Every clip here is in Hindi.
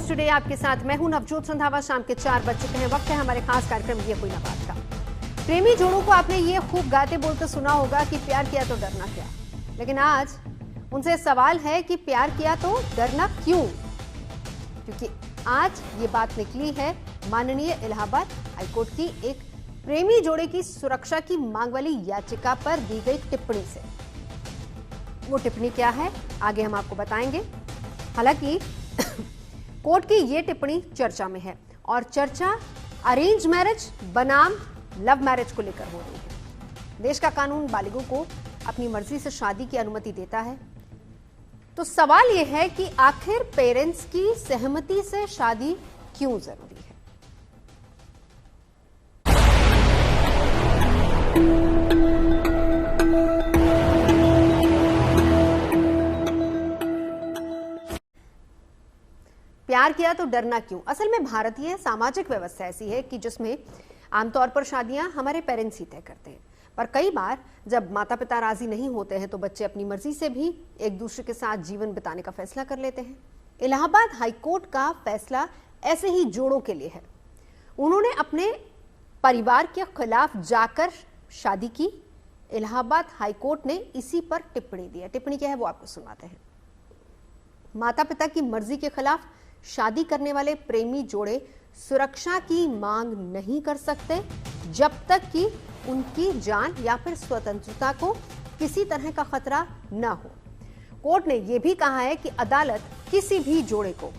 न्यूज टुडे आपके साथ मैं हूं नवजोत संधावा। शाम के 4 बज चुके हैं। वक्त है हमारे खास कार्यक्रम ये कोई ना बात का। प्रेमी जोड़ों को आपने ये खूब गाते बोलते सुना होगा कि प्यार किया तो डरना क्या, लेकिन आज उनसे सवाल है कि प्यार किया तो डरना क्यों? क्योंकि आज ये बात निकली है माननीय इलाहाबाद हाईकोर्ट की एक प्रेमी जोड़े की सुरक्षा की मांग वाली याचिका पर दी गई टिप्पणी से। वो टिप्पणी क्या है आगे हम आपको बताएंगे। हालांकि कोर्ट की ये टिप्पणी चर्चा में है और चर्चा अरेंज मैरिज बनाम लव मैरिज को लेकर हो रही है। देश का कानून बालिगों को अपनी मर्जी से शादी की अनुमति देता है, तो सवाल यह है कि आखिर पेरेंट्स की सहमति से शादी क्यों जरूरी है? प्यार किया तो डरना क्यों? असल में भारतीय सामाजिक व्यवस्था ऐसी है कि जिसमें आमतौर पर शादियां हमारे पेरेंट्स ही तय करते हैं, पर कई बार जब माता पिता राजी नहीं होते हैं तो बच्चे अपनी मर्जी से भी एक दूसरे के साथ जीवन बिताने का फैसला कर लेते हैं। इलाहाबाद हाईकोर्ट का फैसला ऐसे ही जोड़ों के लिए है। उन्होंने अपने परिवार के खिलाफ जाकर शादी की। इलाहाबाद हाईकोर्ट ने इसी पर टिप्पणी दी है। टिप्पणी क्या है वो आपको सुनाते हैं। माता पिता की मर्जी के खिलाफ शादी करने वाले प्रेमी जोड़े सुरक्षा की मांग नहीं कर सकते जब तक कि उनकी जान या फिर स्वतंत्रता को किसी तरह का खतरा न हो। कोर्ट ने यह भी कहा है कि अदालत किसी भी जोड़े को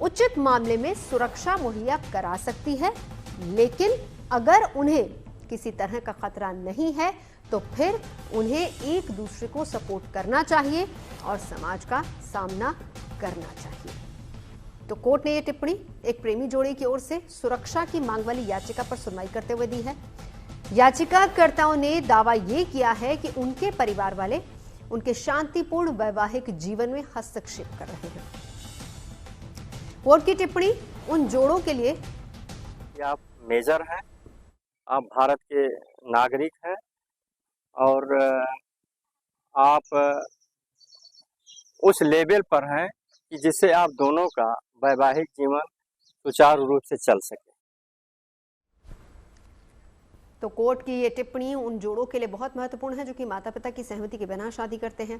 उचित मामले में सुरक्षा मुहैया करा सकती है, लेकिन अगर उन्हें किसी तरह का खतरा नहीं है तो फिर उन्हें एक दूसरे को सपोर्ट करना चाहिए और समाज का सामना करना चाहिए। तो कोर्ट ने यह टिप्पणी एक प्रेमी जोड़े की ओर से सुरक्षा की मांग वाली याचिका पर सुनवाई करते हुए दी है। याचिकाकर्ताओं ने दावा यह किया है कि उनके परिवार वाले उनके शांतिपूर्ण वैवाहिक जीवन में हस्तक्षेप कर रहे हैं। कोर्ट की टिप्पणी उन जोड़ों के लिए आप मेजर हैं, आप भारत के नागरिक हैं और आप उस लेवल पर हैं कि जिससे आप दोनों का वैवाहिक जीवन सुचारू रूप से चल सके। तो कोर्ट की ये टिप्पणी उन जोड़ों के लिए बहुत महत्वपूर्ण है जो कि माता पिता की सहमति के बिना शादी करते हैं।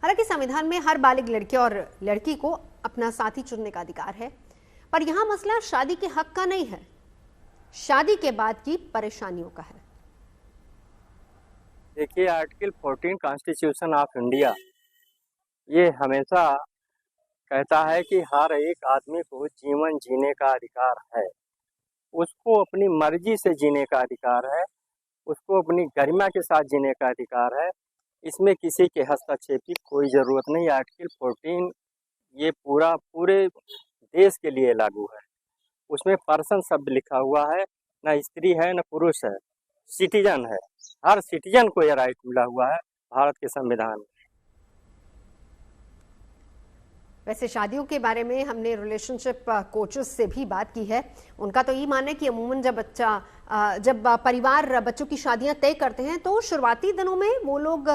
हालांकि संविधान में हर बालिग लड़के और लड़की को अपना साथी चुनने का अधिकार है, पर यहां मसला शादी के हक का नहीं है, शादी के बाद की परेशानियों का है। देखिए, आर्टिकल 14 कॉन्स्टिट्यूशन ऑफ इंडिया ये हमेशा कहता है कि हर एक आदमी को जीवन जीने का अधिकार है, उसको अपनी मर्जी से जीने का अधिकार है, उसको अपनी गरिमा के साथ जीने का अधिकार है। इसमें किसी के हस्तक्षेप की कोई ज़रूरत नहीं। आर्टिकल 14 ये पूरे देश के लिए लागू है। उसमें पर्सन शब्द लिखा हुआ है, ना स्त्री है ना पुरुष है, सिटीजन है। हर सिटीजन को यह राइट मिला हुआ है भारत के संविधान में। वैसे शादियों के बारे में हमने रिलेशनशिप कोचेस से भी बात की है। उनका तो ये मानना है कि अमूमन जब परिवार बच्चों की शादियां तय करते हैं तो शुरुआती दिनों में वो लोग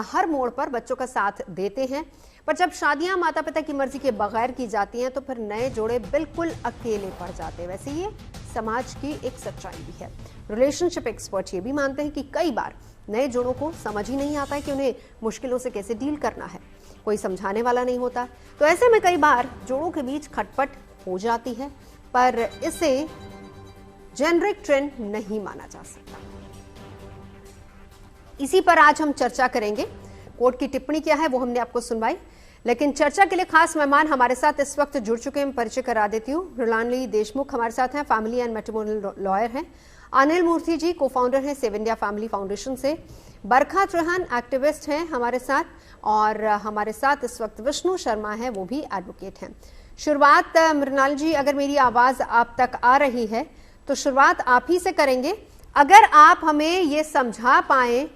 हर मोड़ पर बच्चों का साथ देते हैं, पर जब शादियां माता पिता की मर्जी के बगैर की जाती हैं तो फिर नए जोड़े बिल्कुल अकेले पड़ जाते हैं। वैसे ये समाज की एक सच्चाई भी है। रिलेशनशिप एक्सपर्ट ये भी मानते हैं कि कई बार नए जोड़ों को समझ ही नहीं आता है कि उन्हें मुश्किलों से कैसे डील करना है, कोई समझाने वाला नहीं होता। तो ऐसे में कई बार जोड़ों के बीच खटपट हो जाती है, पर इसे जेनरिक ट्रेंड नहीं माना जा सकता। इसी पर आज हम चर्चा करेंगे। कोर्ट की टिप्पणी क्या है वो हमने आपको सुनवाई, लेकिन चर्चा के लिए खास मेहमान हमारे साथ इस वक्त जुड़ चुके हैं। परिचय करा देती हूँ। मृणाली देशमुख हमारे साथ हैं, फैमिली एंड मैट्रिमोनियल लॉयर हैं। अनिल मूर्ति जी को फाउंडर हैं सेव इंडिया फैमिली फाउंडेशन से। बरखा चौहान एक्टिविस्ट हैं हमारे साथ, और हमारे साथ इस वक्त विष्णु शर्मा है, वो भी एडवोकेट हैं। शुरुआत मृणाल जी, अगर मेरी आवाज आप तक आ रही है तो शुरुआत आप ही से करेंगे। अगर आप हमें ये समझा पाए,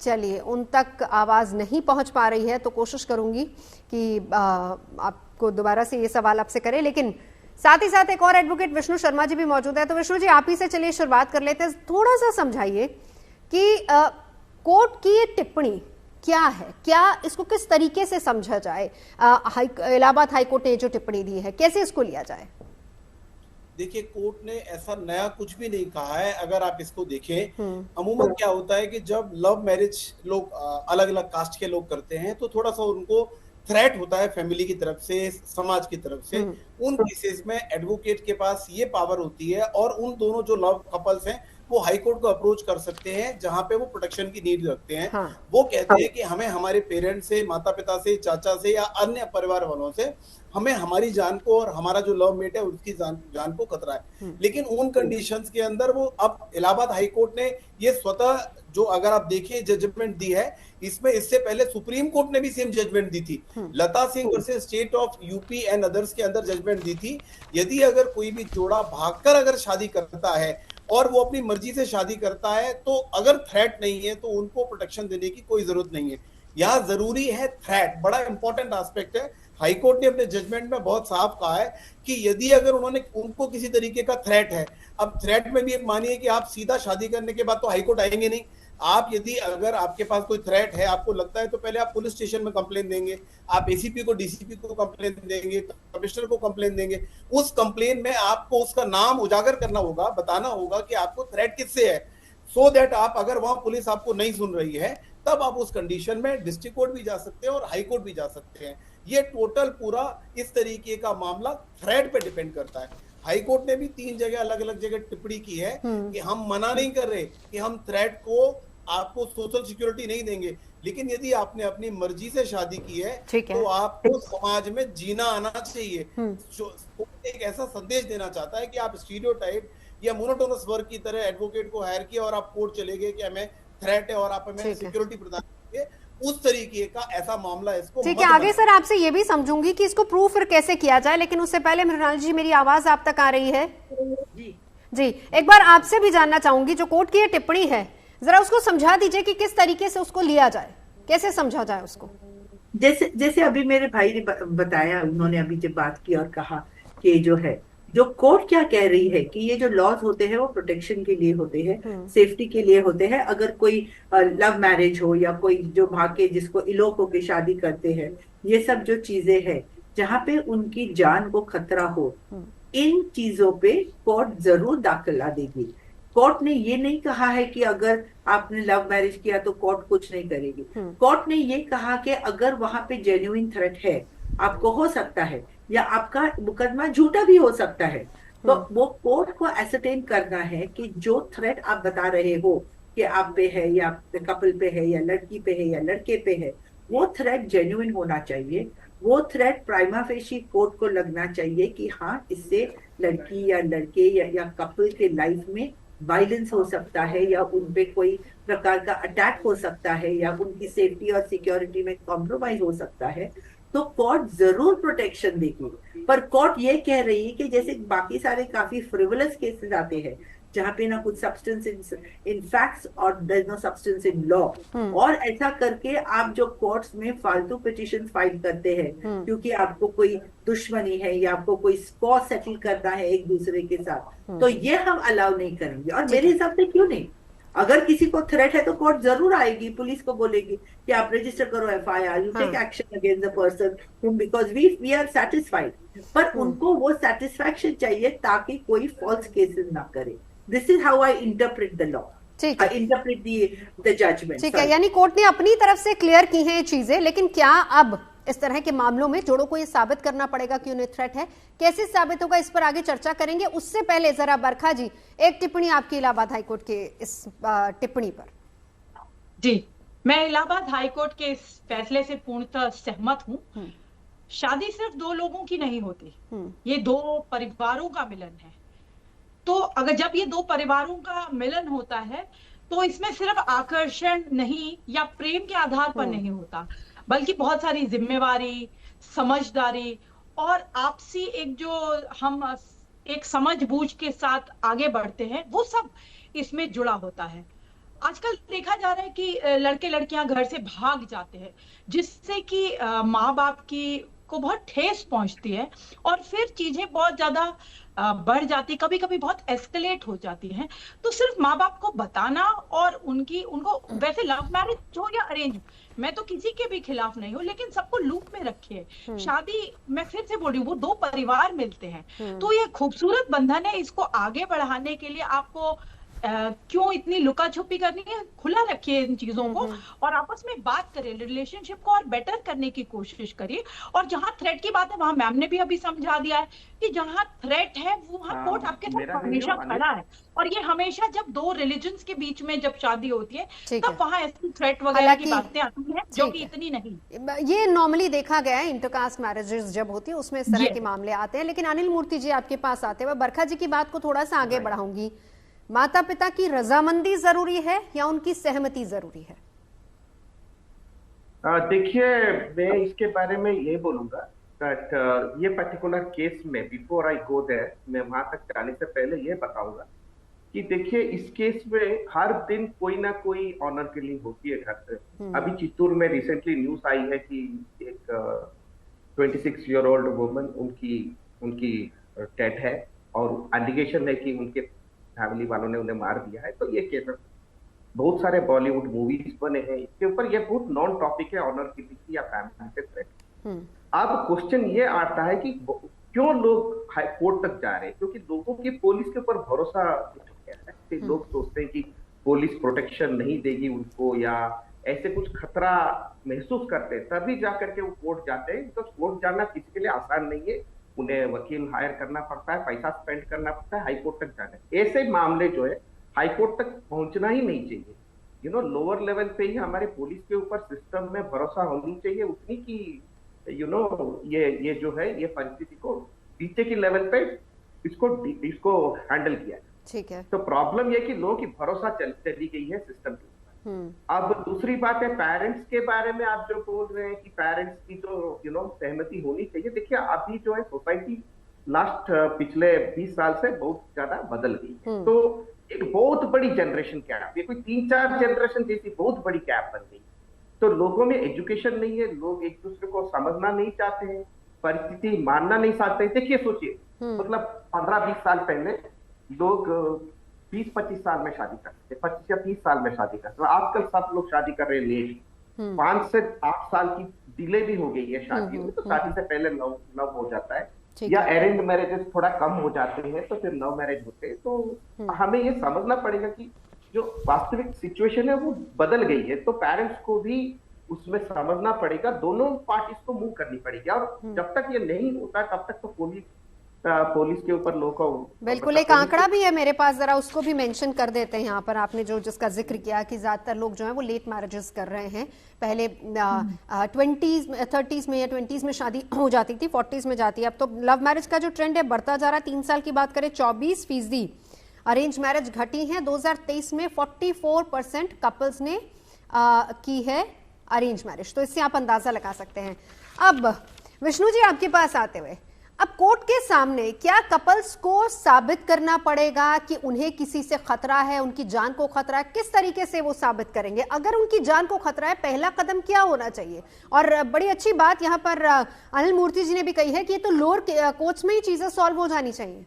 चलिए उन तक आवाज नहीं पहुंच पा रही है तो कोशिश करूंगी कि आपको दोबारा से ये सवाल आपसे करें, लेकिन साथ ही साथ एक और एडवोकेट विष्णु शर्मा जी भी मौजूद है। तो विष्णु जी, आप ही से चलिए शुरुआत कर लेते हैं। थोड़ा सा समझाइए कि कोर्ट की ये टिप्पणी क्या है, क्या इसको किस तरीके से समझा जाए? इलाहाबाद हाईकोर्ट ने जो टिप्पणी दी है, कैसे इसको लिया जाए? देखिए, कोर्ट ने ऐसा नया कुछ भी नहीं कहा है। अगर आप इसको देखें, अमूमन क्या होता है कि जब लव मैरिज लोग अलग अलग कास्ट के लोग करते हैं तो थोड़ा सा उनको थ्रेट होता है फैमिली की तरफ से, समाज की तरफ से। उन केसेस में एडवोकेट के पास ये पावर होती है और उन दोनों जो लव कपल्स हैं वो हाई कोर्ट को अप्रोच कर सकते हैं जहां पे वो प्रोटेक्शन की नीड रखते हैं। वो कहते हैं कि हमें हमारे पेरेंट्स से, माता पिता से, चाचा से या अन्य परिवार वालों से हमें हमारी जान को और हमारा जो लव मेट है उसकी जान को खतरा है। लेकिन उन कंडीशंस के अंदर वो अब इलाहाबाद हाई कोर्ट ने ये स्वतः जो अगर आप देखिए जजमेंट दी है, इसमें इससे पहले सुप्रीम कोर्ट ने भी सेम जजमेंट दी थी। Lata Singh versus state of UP and others के अंदर जजमेंट दी थी। यदि अगर कोई भी जोड़ा भागकर अगर शादी करता है और वो अपनी मर्जी से शादी करता है तो अगर थ्रेट नहीं है तो उनको प्रोटेक्शन देने की कोई जरूरत नहीं है। यहाँ जरूरी है थ्रेट, बड़ा इंपॉर्टेंट एस्पेक्ट है। हाईकोर्ट ने अपने जजमेंट में बहुत साफ कहा है कि यदि अगर उनको किसी तरीके का थ्रेट है, अब थ्रेट में भी मानिए कि आप सीधा शादी करने के बाद तो हाईकोर्ट आएंगे नहीं। आप यदि अगर आपके पास कोई थ्रेट है, आपको लगता है, तो पहले आप पुलिस स्टेशन में कंप्लेन देंगे, आप एसीपी को, डीसीपी को कंप्लेन देंगे, कमिश्नर को कंप्लेन देंगे। उस कंप्लेन में आपको उसका नाम उजागर करना होगा, बताना होगा कि आपको थ्रेट किससे है, सो दैट आप, अगर वहां पुलिस आपको नहीं सुन रही है, तब आप उस कंडीशन में डिस्ट्रिक्ट कोर्ट भी जा सकते हैं और हाई कोर्ट भी जा सकते हैं। ये टोटल पूरा इस तरीके का मामला थ्रेट पे डिपेंड करता है। हाई कोर्ट ने भी 3 जगह अलग अलग जगह टिप्पणी की है कि हम मना नहीं कर रहे कि हम थ्रेट को, आपको सोशल सिक्योरिटी नहीं देंगे, लेकिन यदि आपने अपनी मर्जी से शादी की है तो आपको समाज में जीना आना चाहिए। एक ऐसा संदेश देना चाहता है कि आप स्टीरियोटाइप या मोनोटोनस वर्क की तरह एडवोकेट को हायर किया और आप कोर्ट चले गए कि हमें थ्रेट है और आप हमें सिक्योरिटी प्रदान करेंगे, उस तरीके का ऐसा मामला इसको। ठीक है, आगे सर आपसे ये भी समझूंगी कि इसको प्रूफ फिर कैसे किया जाए, लेकिन उससे पहले मृणाल जी, मेरी आवाज आप तक आ रही है? जी, एक बार आपसे भी जानना चाहूंगी, जो कोर्ट की ये टिप्पणी है, जरा उसको समझा दीजिए कि किस तरीके से उसको लिया जाए, कैसे समझा जाए उसको। जैसे अभी मेरे भाई ने बताया, उन्होंने अभी जब बात की और कहा कि जो है, जो कोर्ट क्या कह रही है कि ये जो लॉज होते हैं वो प्रोटेक्शन के लिए होते हैं, सेफ्टी के लिए होते हैं। अगर कोई लव मैरिज हो या कोई जो भाग के जिसको इलोप होके शादी करते हैं, ये सब जो चीजें हैं जहाँ पे उनकी जान को खतरा हो, इन चीजों पे कोर्ट जरूर दाखिला देगी। कोर्ट ने ये नहीं कहा है कि अगर आपने लव मैरिज किया तो कोर्ट कुछ नहीं करेगी। कोर्ट ने ये कहा कि अगर वहां पे जेन्युइन थ्रेट है, आपको हो सकता है, या आपका मुकदमा झूठा भी हो सकता है, तो वो कोर्ट को एसरटेन करना है कि जो थ्रेट आप बता रहे हो कि आप पे है या कपल पे है या लड़की पे है या लड़के पे है, वो थ्रेट जेन्युइन होना चाहिए। वो थ्रेट प्राइमा फेशी कोर्ट को लगना चाहिए कि हाँ, इससे लड़की या लड़के या कपल के लाइफ में वायलेंस हो सकता है, या उन पे कोई प्रकार का अटैक हो सकता है, या उनकी सेफ्टी और सिक्योरिटी में कॉम्प्रोमाइज हो सकता है, तो कोर्ट जरूर प्रोटेक्शन देगी। पर कोर्ट ये कह रही है कि जैसे बाकी सारे काफी फ्रिवलस केसेस आते हैं जहाँ पे ना कुछ सब्सटेंस इन फैक्ट्स और there is no substance in law, और ऐसा करके आप जो कोर्ट्स में फालतू पिटिशन फाइल करते हैं क्योंकि आपको कोई दुश्मनी है या आपको कोई स्कॉर सेटल करना है एक दूसरे के साथ, तो ये हम अलाउ नहीं करेंगे। और मेरे हिसाब से क्यों नहीं, अगर किसी को थ्रेट है तो कोर्ट जरूर आएगी, पुलिस को बोलेगी कि आप रजिस्टर करो FIR, you take action against the person because we are satisfied. पर उनको वो सेटिस्फैक्शन चाहिए ताकि कोई फॉल्स केसेस ना करे। This is how I interpret the law, interpret the judgement. ठीक है, यानी कोर्ट ने अपनी तरफ से क्लियर की हैं ये चीजें, लेकिन क्या अब इस तरह के मामलों में जोड़ों को ये साबित करना पड़ेगा कि उन्हें थ्रेट है? कैसे साबित होगा, इस पर आगे चर्चा करेंगे। उससे पहले जरा बरखा जी, एक टिप्पणी आपकी इलाहाबाद हाईकोर्ट के इस टिप्पणी पर। जी, मैं इलाहाबाद हाईकोर्ट के इस फैसले से पूर्णतः सहमत हूँ। शादी सिर्फ 2 लोगों की नहीं होती, ये 2 परिवारों का मिलन है। तो अगर जब ये 2 परिवारों का मिलन होता है तो इसमें सिर्फ आकर्षण नहीं या प्रेम के आधार पर नहीं होता, बल्कि बहुत सारी जिम्मेवारी, समझदारी और आपसी एक जो हम एक समझ बूझ के साथ आगे बढ़ते हैं, वो सब इसमें जुड़ा होता है। आजकल देखा जा रहा है कि लड़के लड़कियां घर से भाग जाते हैं, जिससे कि माँ बाप की को बहुत ठेस पहुंचती है और फिर चीजें बहुत ज्यादा बढ़ जाती, कभी कभी बहुत एस्केलेट हो जाती हैं। तो सिर्फ माँ बाप को बताना और उनको वैसे लव मैरिज हो या अरेंज, मैं तो किसी के भी खिलाफ नहीं हूँ, लेकिन सबको लूप में रखिए। शादी, मैं फिर से बोल रही हूँ, वो दो परिवार मिलते हैं, तो ये खूबसूरत बंधन है, इसको आगे बढ़ाने के लिए आपको क्यों इतनी लुका छुपी करनी है? खुला रखिए इन चीजों को और आपस में बात करिए, रिलेशनशिप को और बेटर करने की कोशिश करिए। और जहां थ्रेट की बात है, वहां मैम ने भी अभी समझा दिया है कि जहां थ्रेट है वहां कोर्ट आपके साथ हमेशा खड़ा है। और ये हमेशा जब दो रिलीजन्स के बीच में जब शादी होती है तब वहां ऐसी थ्रेट वगैरह की बातें आती हैं, जो कि इतनी नहीं। ये नॉर्मली देखा गया है, इंटरकास्ट मैरिजेस जब होती है उसमें इस तरह के मामले आते हैं। लेकिन अनिल मूर्ति जी, आपके पास आते हुए बरखा जी की बात को थोड़ा सा आगे बढ़ाऊंगी। माता पिता की रजामंदी जरूरी है या उनकी सहमति जरूरी है? देखिए, मैं इसके बारे में ये बोलूंगा दैट ये पर्टिकुलर केस में, बिफोर आई गो देयर, मैं वहां तक जाने से पहले ये बताऊंगा कि देखिए, इस केस में हर दिन कोई ना कोई ऑनर किलिंग होती है घर से। अभी चित्तूर में रिसेंटली न्यूज आई है कि एक 26 ईयर ओल्ड वुमन उनकी डेथ है और एलिगेशन है कि उनके फैमिली वालों ने उन्हें मार दिया है। तो ये केस बहुत सारे बॉलीवुड मूवीज बने हैं इसके ऊपर। ये बहुत नॉन टॉपिक है ऑनर किलिंग या फैमिली से थ्रेट। अब क्वेश्चन ये आता है कि क्यों लोग हाई कोर्ट तक जा रहे हैं? क्योंकि लोगों की पुलिस के ऊपर भरोसा उठ गया है। लोग सोचते हैं कि पुलिस प्रोटेक्शन नहीं देगी उनको, या ऐसे कुछ खतरा महसूस करते हैं, तभी जाकर के वो कोर्ट जाते हैं। तो कोर्ट जाना किसी के लिए आसान नहीं है, उन्हें वकील हायर करना पड़ता है, पैसा स्पेंड करना पड़ता है, हाईकोर्ट तक जाना है। ऐसे मामले जो है हाईकोर्ट तक पहुंचना ही नहीं चाहिए। लोअर लेवल पे ही हमारे पुलिस के ऊपर सिस्टम में भरोसा होनी चाहिए उतनी की ये जो है ये परिस्थिति को नीचे की लेवल पे इसको हैंडल किया है। ठीक है। तो प्रॉब्लम ये कि लोगों की भरोसा चली गई है सिस्टम के ऊपर। अब दूसरी बात है पेरेंट्स के बारे में, आप जो बोल रहे हैं कि पेरेंट्स की तो सहमति होनी चाहिए। देखिए, अभी जो है सोसाइटी लास्ट पिछले 20 साल से बहुत ज्यादा बदल गई है। तो एक बहुत बड़ी जनरेशन गैप, ये कोई 3-4 जनरेशन जैसी बहुत बड़ी गैप बन गई। तो लोगों में एजुकेशन नहीं है, लोग एक दूसरे को समझना नहीं चाहते हैं, परिस्थिति मानना नहीं चाहते। देखिए, सोचिए, मतलब 15-20 साल पहले लोग 20-25 साल में शादी करते थे, 25 या 30 साल में शादी करते। आजकल सब लोग शादी कर रहे हैं लेट, 5 से 8 साल की डिले भी हो गई है शादी में। तो शादी से पहले लव हो जाता है, या अरेंज मैरिजेस थोड़ा कम हो जाते हैं तो फिर लव मैरिज होते हैं। तो हमें ये समझना पड़ेगा कि जो वास्तविक सिचुएशन है वो बदल गई है। तो पेरेंट्स को भी उसमें समझना पड़ेगा, दोनों पार्टीज को मूव करनी पड़ेगी। और जब तक ये नहीं होता तब तक तो पुलिस के ऊपर लोगों को बिल्कुल। एक आंकड़ा भी है मेरे पास, जरा उसको भी मेंशन कर देते हैं यहाँ पर। आपने जिसका जिक्र किया कि ज्यादातर लोग जो है वो लेट मैरिजेस कर रहे हैं। पहले 20s 30s में या 20s में शादी हो जाती थी, 40s में जाती है। अब तो लव मैरिज का जो ट्रेंड है बढ़ता जा रहा है। 3 साल की बात करें 24%। अरेंज मैरिज घटी है। 2023 में 44% कपल्स ने की है अरेंज मैरिज। तो इससे आप अंदाजा लगा सकते हैं। अब विष्णु जी, आपके पास आते हुए, अब कोर्ट के सामने क्या कपल्स को साबित करना पड़ेगा कि उन्हें किसी से खतरा है, उनकी जान को खतरा है? किस तरीके से वो साबित करेंगे? अगर उनकी जान को खतरा है, पहला कदम क्या होना चाहिए? और बड़ी अच्छी बात यहाँ पर अनिल मूर्ति जी ने भी कही है कि ये तो लोअर कोर्ट्स में ही चीजें सॉल्व हो जानी चाहिए।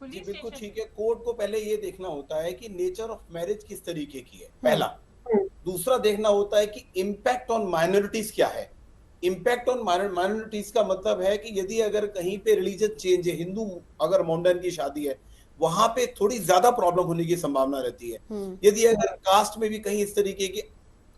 जी बिल्कुल ठीक है। कोर्ट को पहले ये देखना होता है कि नेचर ऑफ मैरिज किस तरीके की है, पहला। दूसरा देखना होता है कि इम्पैक्ट ऑन माइनॉरिटीज क्या है। इम्पैक्ट ऑन माइनॉरिटीज का मतलब है कि यदि अगर कहीं पे रिलीजन चेंज है, हिंदू अगर मॉडर्न की शादी है, वहां पे थोड़ी ज्यादा प्रॉब्लम होने की संभावना रहती है। यदि अगर कास्ट में भी कहीं इस तरीके की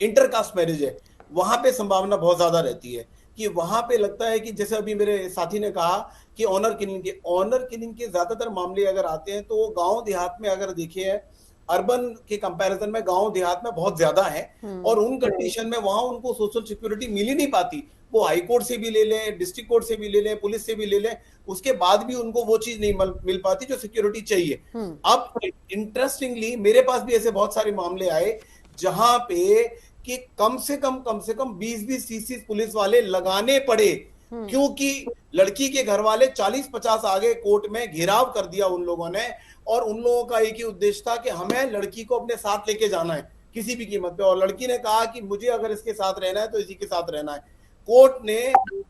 इंटरकास्ट मैरिज है, वहां पे संभावना बहुत ज्यादा रहती है कि वहां पे लगता है कि जैसे अभी मेरे साथी ने कहा कि ऑनर किलिंग के ज्यादातर मामले अगर आते हैं तो वो गांव देहात में अगर देखिए, अर्बन के कंपैरिजन में गांव देहात में बहुत ज्यादा है। और उन कंडीशन में वहां उनको सोशल सिक्योरिटी मिल ही नहीं पाती। वो हाई कोर्ट से भी ले लें, डिस्ट्रिक्ट कोर्ट से भी ले लें, पुलिस से भी ले लें, उसके बाद भी उनको वो चीज नहीं मिल पाती जो सिक्योरिटी चाहिए। अब इंटरेस्टिंगली मेरे पास भी ऐसे बहुत सारे मामले आए जहां पे कि कम से कम 20-20 30 पुलिस वाले लगाने पड़े, क्योंकि लड़की के घर वाले 40-50 आगे कोर्ट में घेराव कर दिया उन लोगों ने। और उन लोगों का एक ही उद्देश्य था कि हमें लड़की को अपने साथ लेके जाना है किसी भी कीमत पे। और लड़की ने कहा कि मुझे अगर इसके साथ रहना है तो इसी के साथ रहना है। कोर्ट ने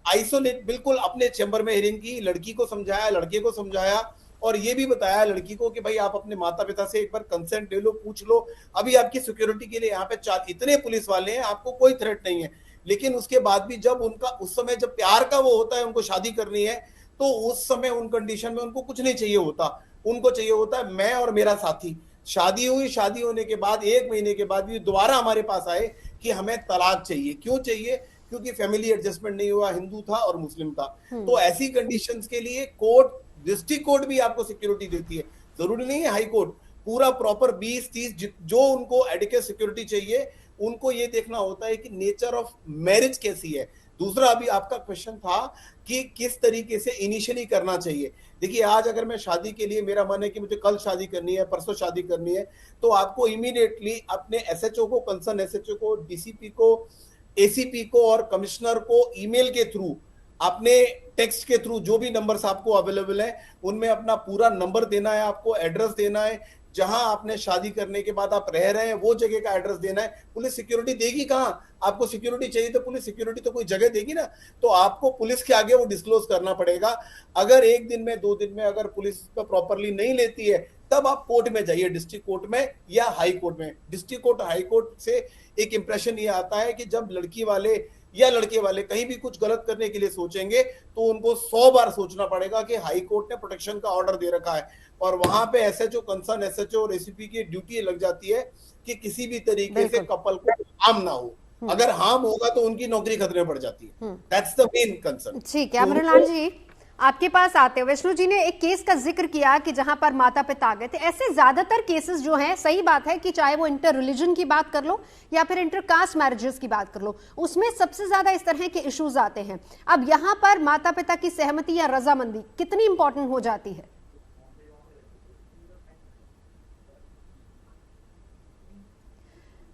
आइसोलेट बिल्कुल अपने चैम्बर में हियरिंग की, लड़की को समझाया, लड़के को समझाया और ये भी बताया लड़की को कि भाई आप अपने माता पिता से एक बार कंसेंट ले लो, पूछ लो, अभी आपकी सिक्योरिटी के लिए यहाँ पे इतने पुलिस वाले हैं, आपको कोई थ्रेट नहीं है। लेकिन उसके बाद भी जब उनका उस समय जब प्यार का वो होता है, उनको शादी करनी है, तो उस समय उन कंडीशन में उनको कुछ नहीं चाहिए होता, उनको चाहिए होता है मैं और मेरा साथी। शादी हुई, शादी होने के बाद 1 महीने के बाद भी दोबारा हमारे पास आए कि हमें तलाक चाहिए। क्यों चाहिए? क्योंकि फैमिली एडजस्टमेंट नहीं हुआ, हिंदू था और मुस्लिम था। तो ऐसी कंडीशंस के लिए कोर्ट, डिस्ट्रिक्ट कोर्ट भी आपको सिक्योरिटी देती है, जरूरी नहीं है हाई कोर्ट, पूरा प्रॉपर 20-30 जो उनको एडिक्वेट सिक्योरिटी चाहिए, उनको ये देखना होता है कि नेचर ऑफ मैरिज कैसी है। दूसरा, अभी आपका क्वेश्चन था कि किस तरीके से इनिशियली करना चाहिए। देखिए, आज अगर मैं शादी के लिए, मेरा मन है कि मुझे कल शादी करनी है, परसों शादी करनी है, तो आपको इमीडिएटली अपने एसएचओ को, कंसर्न एसएचओ को, डीसीपी को, एसीपी को और कमिश्नर को ईमेल के थ्रू, अपने टेक्स्ट के थ्रू, जो भी नंबर्स आपको अवेलेबल है उनमें अपना पूरा नंबर देना है, आपको एड्रेस देना है, जहां आपने शादी करने के बाद आप रह रहे हैं वो जगह का एड्रेस देना है। पुलिस सिक्योरिटी देगी कहां? आपको सिक्योरिटी चाहिए तो पुलिस सिक्योरिटी तो कोई जगह देगी ना, तो आपको पुलिस के आगे वो डिस्क्लोज करना पड़ेगा। अगर 1 दिन में 2 दिन में अगर पुलिस प्रॉपरली नहीं लेती है, तब आप कोर्ट में जाइए, डिस्ट्रिक्ट कोर्ट में या हाई कोर्ट में। डिस्ट्रिक्ट कोर्ट, हाई कोर्ट से एक इंप्रेशन ये आता है कि जब लड़की वाले या लड़के वाले कहीं भी कुछ गलत करने के लिए सोचेंगे तो उनको 100 बार सोचना पड़ेगा कि हाई कोर्ट ने प्रोटेक्शन का ऑर्डर दे रखा है, और वहां पे एसएचओ, कंसर्न एसएचओ और एसीपी की ड्यूटी लग जाती है कि किसी भी तरीके से कपल को हार्म ना हो। अगर हार्म होगा तो उनकी नौकरी खतरे में पड़ जाती है। That's the main concern. ठीक है, अमरलाल जी आपके पास आते हैं। विष्णु जी ने एक केस का जिक्र किया कि जहां पर माता पिता आ गए थे। ऐसे ज्यादातर केसेस जो हैं, सही बात है कि चाहे वो इंटर रिलीजन की बात कर लो या फिर इंटर कास्ट मैरिजेस की बात कर लो, उसमें सबसे ज्यादा इस तरह के इश्यूज आते हैं। अब यहाँ पर माता पिता की सहमति या रजामंदी कितनी इंपॉर्टेंट हो जाती है?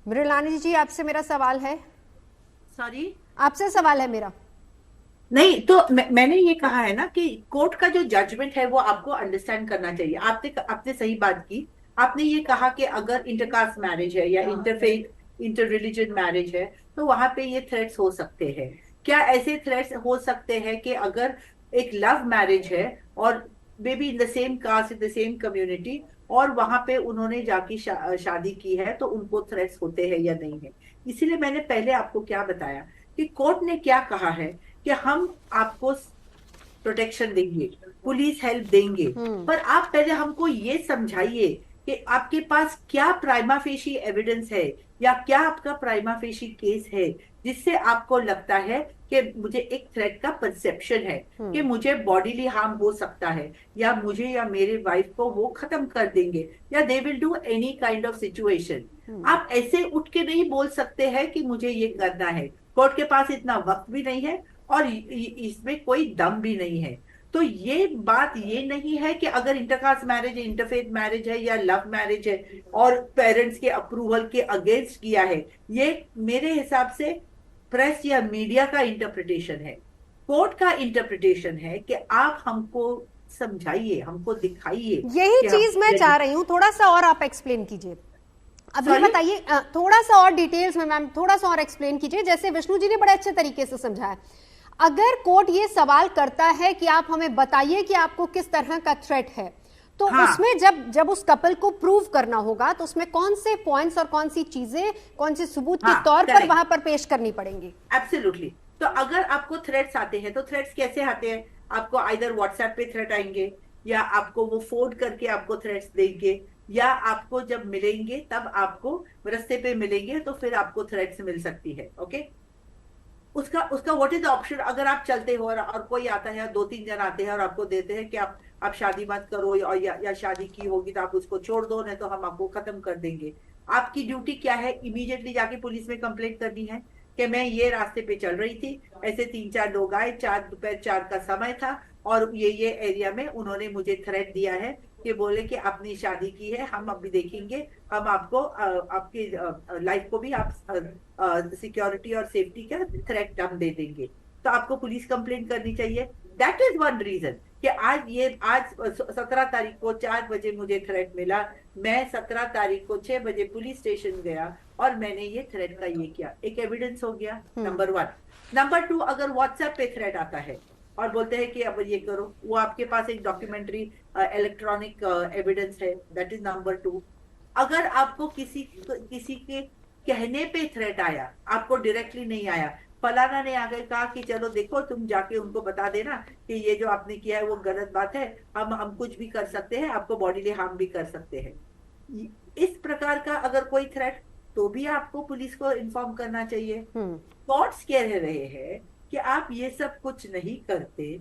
मृणालिनी जी, आपसे मेरा सवाल है। सॉरी, आपसे सवाल है मेरा। नहीं, तो मैंने ये कहा है ना कि कोर्ट का जो जजमेंट है वो आपको अंडरस्टैंड करना चाहिए। आपने सही बात की। आपने ये कहा कि अगर इंटरकास्ट मैरिज है या इंटरफेथ, इंटर रिलीजन मैरिज है, तो वहां पे ये थ्रेट्स हो सकते हैं। क्या ऐसे थ्रेट्स हो सकते हैं कि अगर एक लव मैरिज है और may be in the same caste, in the same community, और वहां पे उन्होंने जाके शादी की है, तो उनको थ्रेट्स होते हैं या नहीं है? इसीलिए मैंने पहले आपको क्या बताया कि कोर्ट ने क्या कहा है कि हम आपको प्रोटेक्शन देंगे, पुलिस हेल्प देंगे, पर आप पहले हमको ये समझाइए कि आपके पास क्या प्राइमा फेशी एविडेंस है या क्या आपका प्राइमा फेशी केस है जिससे आपको लगता है कि मुझे एक थ्रेट का परसेप्शन है कि मुझे बॉडीली हार्म हो सकता है, या मुझे या मेरे वाइफ को वो खत्म कर देंगे, या they will do any kind of situation. आप ऐसे उठ के नहीं बोल सकते हैं कि मुझे ये करना है। कोर्ट के पास इतना वक्त भी नहीं है और इसमें कोई दम भी नहीं है। तो ये बात ये नहीं है कि अगर इंटरकास्ट मैरिज है, इंटरफेथ मैरिज है या लव मैरिज है और पेरेंट्स के अप्रूवल के अगेंस्ट किया है, ये मेरे हिसाब से प्रेस या मीडिया का इंटरप्रिटेशन है। कोर्ट का इंटरप्रिटेशन है कि आप हमको समझाइए, हमको दिखाइए। यही चीज मैं चाह रही हूँ, थोड़ा सा और आप एक्सप्लेन कीजिए। अब ये बताइए, थोड़ा सा और डिटेल्स में मैम, थोड़ा सा और एक्सप्लेन कीजिए। जैसे विष्णु जी ने बड़े अच्छे तरीके से समझाया, अगर कोर्ट ये सवाल करता है कि आप हमें बताइए कि आपको किस तरह का थ्रेट है, तो उसमें जब उस कपल को प्रूव करना होगा तो उसमें कौन से पॉइंट्स और कौन सी चीजें, कौन से सबूत के तौर पर वहां पर पेश करनी पड़ेंगी? एब्सोल्युटली। तो अगर आपको थ्रेट्स आते हैं तो थ्रेट्स कैसे आते हैं? आपको आइदर व्हाट्सएप पे थ्रेट आएंगे, या आपको वो फोन करके आपको थ्रेट्स देंगे, या आपको जब मिलेंगे तब आपको रास्ते पे मिलेंगे तो फिर आपको थ्रेट्स मिल सकती है। ओके, उसका व्हाट इज द ऑप्शन? अगर आप चलते हो और कोई आता है, 2-3 जन आते हैं और आपको देते हैं कि आप शादी मत करो, या शादी की होगी तो आप उसको छोड़ दो, नहीं तो हम आपको खत्म कर देंगे। आपकी ड्यूटी क्या है? इमीडिएटली जाके पुलिस में कंप्लेंट करनी है कि मैं ये रास्ते पे चल रही थी, ऐसे 3-4 लोग आए, दोपहर 4 का समय था और ये एरिया में उन्होंने मुझे थ्रेट दिया है कि बोले कि आपने शादी की है, हम अभी देखेंगे, हम आपको आपकी लाइफ को भी आप सिक्योरिटी और सेफ्टी का थ्रेट हम दे देंगे। तो आपको पुलिस कंप्लेंट करनी चाहिए। दैट इज वन रीजन कि आज 17 तारीख को 4 बजे मुझे थ्रेट मिला। मैं 17 तारीख को 6 बजे पुलिस स्टेशन गया और मैंने ये थ्रेड का ये किया, एक एविडेंस हो गया नंबर 1। नंबर 2, अगर व्हाट्सएप पे थ्रेड आता है और बोलते हैं कि अब ये करो, वो आपके पास एक डॉक्यूमेंट्री इलेक्ट्रॉनिक एविडेंस है, दैट इज नंबर 2। अगर आपको किसी के कहने पे थ्रेट आया, आपको डायरेक्टली नहीं आया, फलाना ने आकर कहा कि चलो देखो तुम जाके उनको बता देना कि ये जो आपने किया है वो गलत बात है, हम कुछ भी कर सकते हैं, आपको बॉडीली हार्म भी कर सकते हैं, इस प्रकार का अगर कोई थ्रेट, तो भी आपको पुलिस को इन्फॉर्म करना चाहिए। कोर्ट्स कह रहे हैं कि आप ये सब कुछ नहीं करते,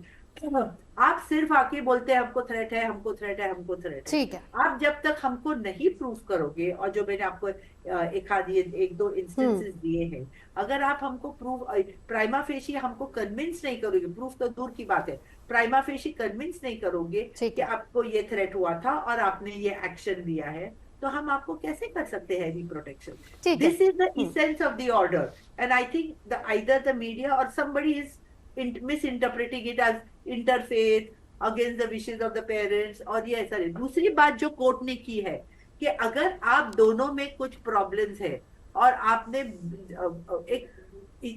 आप सिर्फ आके बोलते हैं हमको थ्रेट है, हमको थ्रेट है, हमको थ्रेट है। ठीक है। आप जब तक हमको नहीं प्रूफ करोगे, और जो मैंने आपको एक दो इंस्टेंसेस दिए हैं, अगर आप हमको प्रूफ प्राइमा फेशी हमको कन्विंस नहीं करोगे, प्रूफ तो दूर की बात है, प्राइमा फेशी कन्विंस नहीं करोगे कि आपको ये थ्रेट हुआ था और आपने ये एक्शन लिया है, तो हम आपको कैसे कर सकते हैं री protection? This is the essence of the order, and I think either the media or somebody is misinterpreting it as interfaith against the wishes of the parents, और ये ऐसा नहीं। दूसरी बात जो कोर्ट ने की है कि अगर आप दोनों में कुछ प्रॉब्लम्स है और आपने एक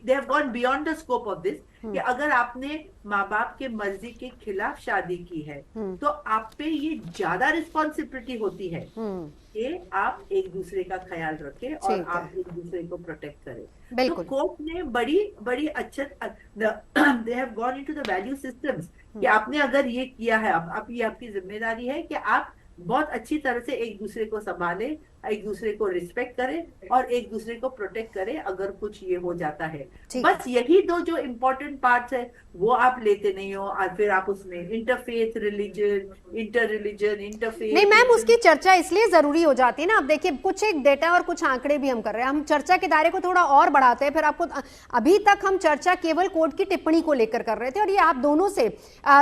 they have gone beyond the scope of this, कि अगर आपने माँ बाप के मर्जी के खिलाफ शादी की है तो आप पे ये ज्यादा रिस्पॉन्सिबिलिटी होती है कि आप एक दूसरे का ख्याल रखें और आप एक दूसरे को प्रोटेक्ट करें। तो कोर्ट ने बड़ी अच्छे they have gone into the value systems कि आपने अगर ये किया है, आप ये आपकी जिम्मेदारी है कि आप बहुत अच्छी तरह से एक दूसरे को संभाले, एक दूसरे को रिस्पेक्ट करे और एक दूसरे को प्रोटेक्ट करे अगर कुछ ये हो जाता है। बस यही दो जो इम्पोर्टेंट पार्ट्स है वो आप लेते नहीं हो, और फिर आप उसमें interfaith religion, inter religion, interfaith नहीं मैम, उसकी चर्चा इसलिए जरूरी हो जाती है ना। अब देखिए कुछ एक डेटा और कुछ आंकड़े भी हम कर रहे हैं, हम चर्चा के दायरे को थोड़ा और बढ़ाते हैं। फिर आपको अभी तक हम चर्चा केवल कोर्ट की टिप्पणी को लेकर कर रहे थे और ये आप दोनों से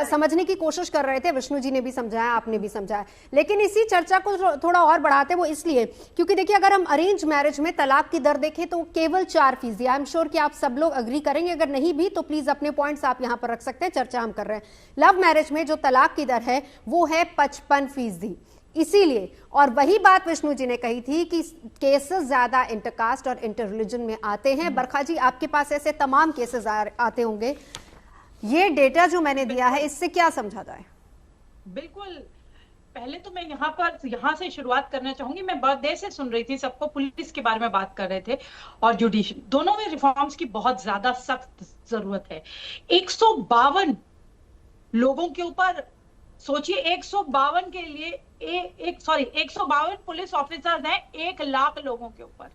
समझने की कोशिश कर रहे थे, विष्णु जी ने भी समझाया, आपने भी समझाया। लेकिन इसी चर्चा को थोड़ा और बढ़ाते वो इसलिए क्योंकि देखिए अगर हम अरेंज मैरिज में तलाक की दर देखें तो केवल 4%। आई एम श्योर कि आप सब लोग अग्री करेंगे, अगर नहीं भी तो प्लीज अपने पॉइंट्स आप यहां पर रख सकते हैं, चर्चा हम कर रहे हैं। लव मैरिज में जो तलाक की दर है वो है 55%। इसीलिए, और वही बात विष्णु जी ने कही थी कि केसेस ज्यादा इंटरकास्ट और इंटर रिलीजन में आते हैं। बरखा जी आपके पास ऐसे तमाम केसेस आते होंगे, ये डेटा जो मैंने दिया है इससे क्या समझा जाए? बिल्कुल, पहले तो मैं यहाँ से शुरुआत करना चाहूंगी। मैं बहुत देर से सुन रही थी, सबको पुलिस के बारे में बात कर रहे थे और जुडिशरी, दोनों में रिफॉर्म्स की बहुत ज्यादा सख्त जरूरत है। 152 लोगों के ऊपर सोचिए, 152 के लिए 152 पुलिस ऑफिसर्स हैं 1 लाख लोगों के ऊपर।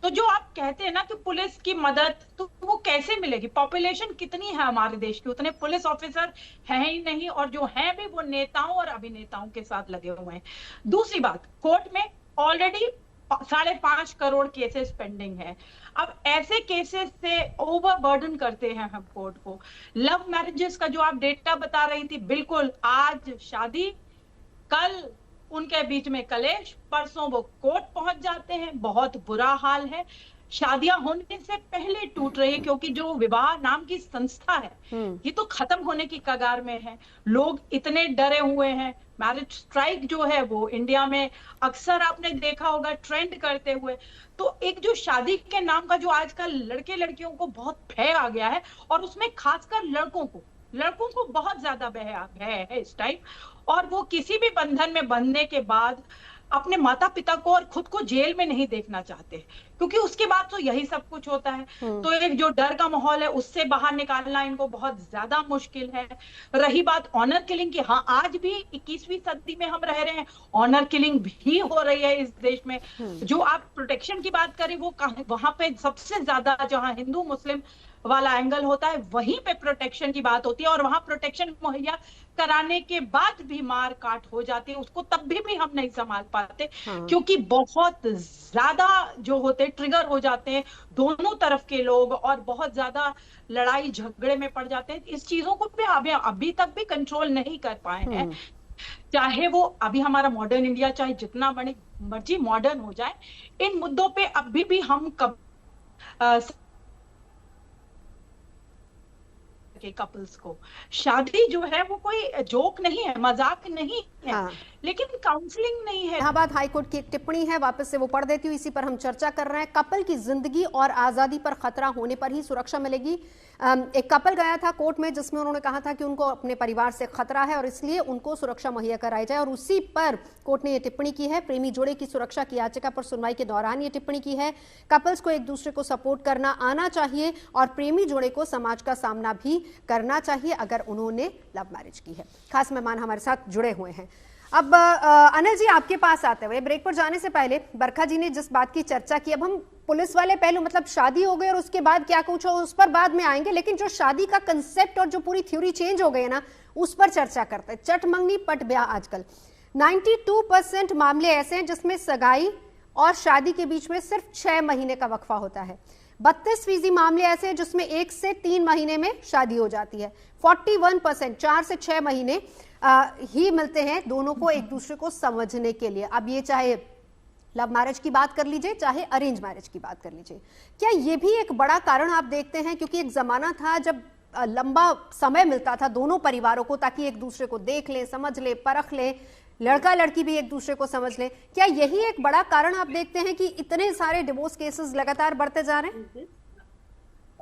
तो जो आप कहते हैं ना कि पुलिस की मदद, तो वो कैसे मिलेगी? पॉपुलेशन कितनी है हमारे देश की, उतने पुलिस ऑफिसर हैं ही नहीं, और जो हैं भी वो नेताओं और अभिनेताओं के साथ लगे हुए हैं। दूसरी बात, कोर्ट में ऑलरेडी 5.5 करोड़ केसेस पेंडिंग है। अब ऐसे केसेस से ओवरबर्डन करते हैं हम कोर्ट को। लव मैरिजेस का जो आप डेटा बता रही थी, बिल्कुल, आज शादी, कल उनके बीच में कलेश, परसों वो कोर्ट पहुंच जाते हैं, बहुत बुरा हाल है। शादियां होने से पहले टूट रही है क्योंकि जो विवाह नाम की संस्था है ये तो खत्म होने की कगार में है। लोग इतने डरे हुए हैं। मैरिज स्ट्राइक जो है वो इंडिया में अक्सर आपने देखा होगा ट्रेंड करते हुए। तो एक जो शादी के नाम का जो आजकल लड़के लड़कियों को बहुत भय आ गया है, और उसमें खासकर लड़कों को बहुत ज्यादा भय है इस टाइम, और वो किसी भी बंधन में बंधने के बाद अपने माता पिता को और खुद को जेल में नहीं देखना चाहते, क्योंकि उसके बाद तो यही सब कुछ होता है। तो एक जो डर का माहौल है उससे बाहर निकालना इनको बहुत ज्यादा मुश्किल है। रही बात ऑनर किलिंग की, हाँ, आज भी 21वीं सदी में हम रह रहे हैं, ऑनर किलिंग भी हो रही है इस देश में। जो आप प्रोटेक्शन की बात करें, वो वहां पे सबसे ज्यादा जहां हिंदू मुस्लिम वाला एंगल होता है वहीं पे प्रोटेक्शन की बात होती है, और वहां प्रोटेक्शन मुहैया कराने के बाद भी मार काट हो जाती है, उसको तब भी हम नहीं संभाल पाते क्योंकि बहुत ज्यादा जो होते ट्रिगर हो जाते हैं दोनों तरफ के लोग, और बहुत ज्यादा लड़ाई झगड़े में पड़ जाते हैं। इस चीजों को भी अभी तक भी कंट्रोल नहीं कर पाए हैं। चाहे वो अभी हमारा मॉडर्न इंडिया चाहे जितना मर्जी मॉडर्न हो जाए, इन मुद्दों पे अभी भी हम सके कपल्स को। शादी जो है वो कोई जोक नहीं है, मजाक नहीं है। हाँ। लेकिन काउंसलिंग नहीं है। इलाहाबाद हाईकोर्ट की एक टिप्पणी है, वापस से वो पढ़ देती हूँ, इसी पर हम चर्चा कर रहे हैं। कपल की जिंदगी और आजादी पर खतरा होने पर ही सुरक्षा मिलेगी। एक कपल गया था कोर्ट में जिसमें उन्होंने कहा था कि उनको अपने परिवार से खतरा है और इसलिए उनको सुरक्षा मुहैया कराई जाए, और उसी पर कोर्ट ने ये टिप्पणी की है। प्रेमी जोड़े की सुरक्षा की याचिका पर सुनवाई के दौरान ये टिप्पणी की है। कपल्स को एक दूसरे को सपोर्ट करना आना चाहिए और प्रेमी जोड़े को समाज का सामना भी करना चाहिए अगर उन्होंने लव मैरिज की है। खास मेहमान हमारे साथ जुड़े हुए हैं। अब अनिल जी, आपके पास आते हुए ब्रेक पर जाने से पहले बरखा जी ने जिस बात की चर्चा की, अब हम पुलिस वाले पहलू, मतलब शादी हो गई और उसके बाद क्या कुछ हो उस पर बाद में आएंगे, लेकिन जो शादी का कंसेप्ट और जो पूरी थ्योरी चेंज हो गई है ना, उस पर चर्चा करते हैं। चट मंगनी पट ब्याह, आजकल 92% मामले ऐसे हैं जिसमें सगाई और शादी के बीच में सिर्फ 6 महीने का वक्फा होता है। 32% मामले ऐसे हैं जिसमें 1 से 3 महीने में शादी हो जाती है। 41% 4 से 6 महीने ही मिलते हैं दोनों को एक दूसरे को समझने के लिए। अब ये चाहे लव मैरिज की बात कर लीजिए चाहे अरेंज मैरिज की बात कर लीजिए, क्या ये भी एक बड़ा कारण आप देखते हैं? क्योंकि एक जमाना था जब लंबा समय मिलता था दोनों परिवारों को ताकि एक दूसरे को देख लें, समझ लें, परख लें, लड़का लड़की भी एक दूसरे को समझ लें। क्या यही एक बड़ा कारण आप देखते हैं कि इतने सारे डिवोर्स केसेस लगातार बढ़ते जा रहे हैं?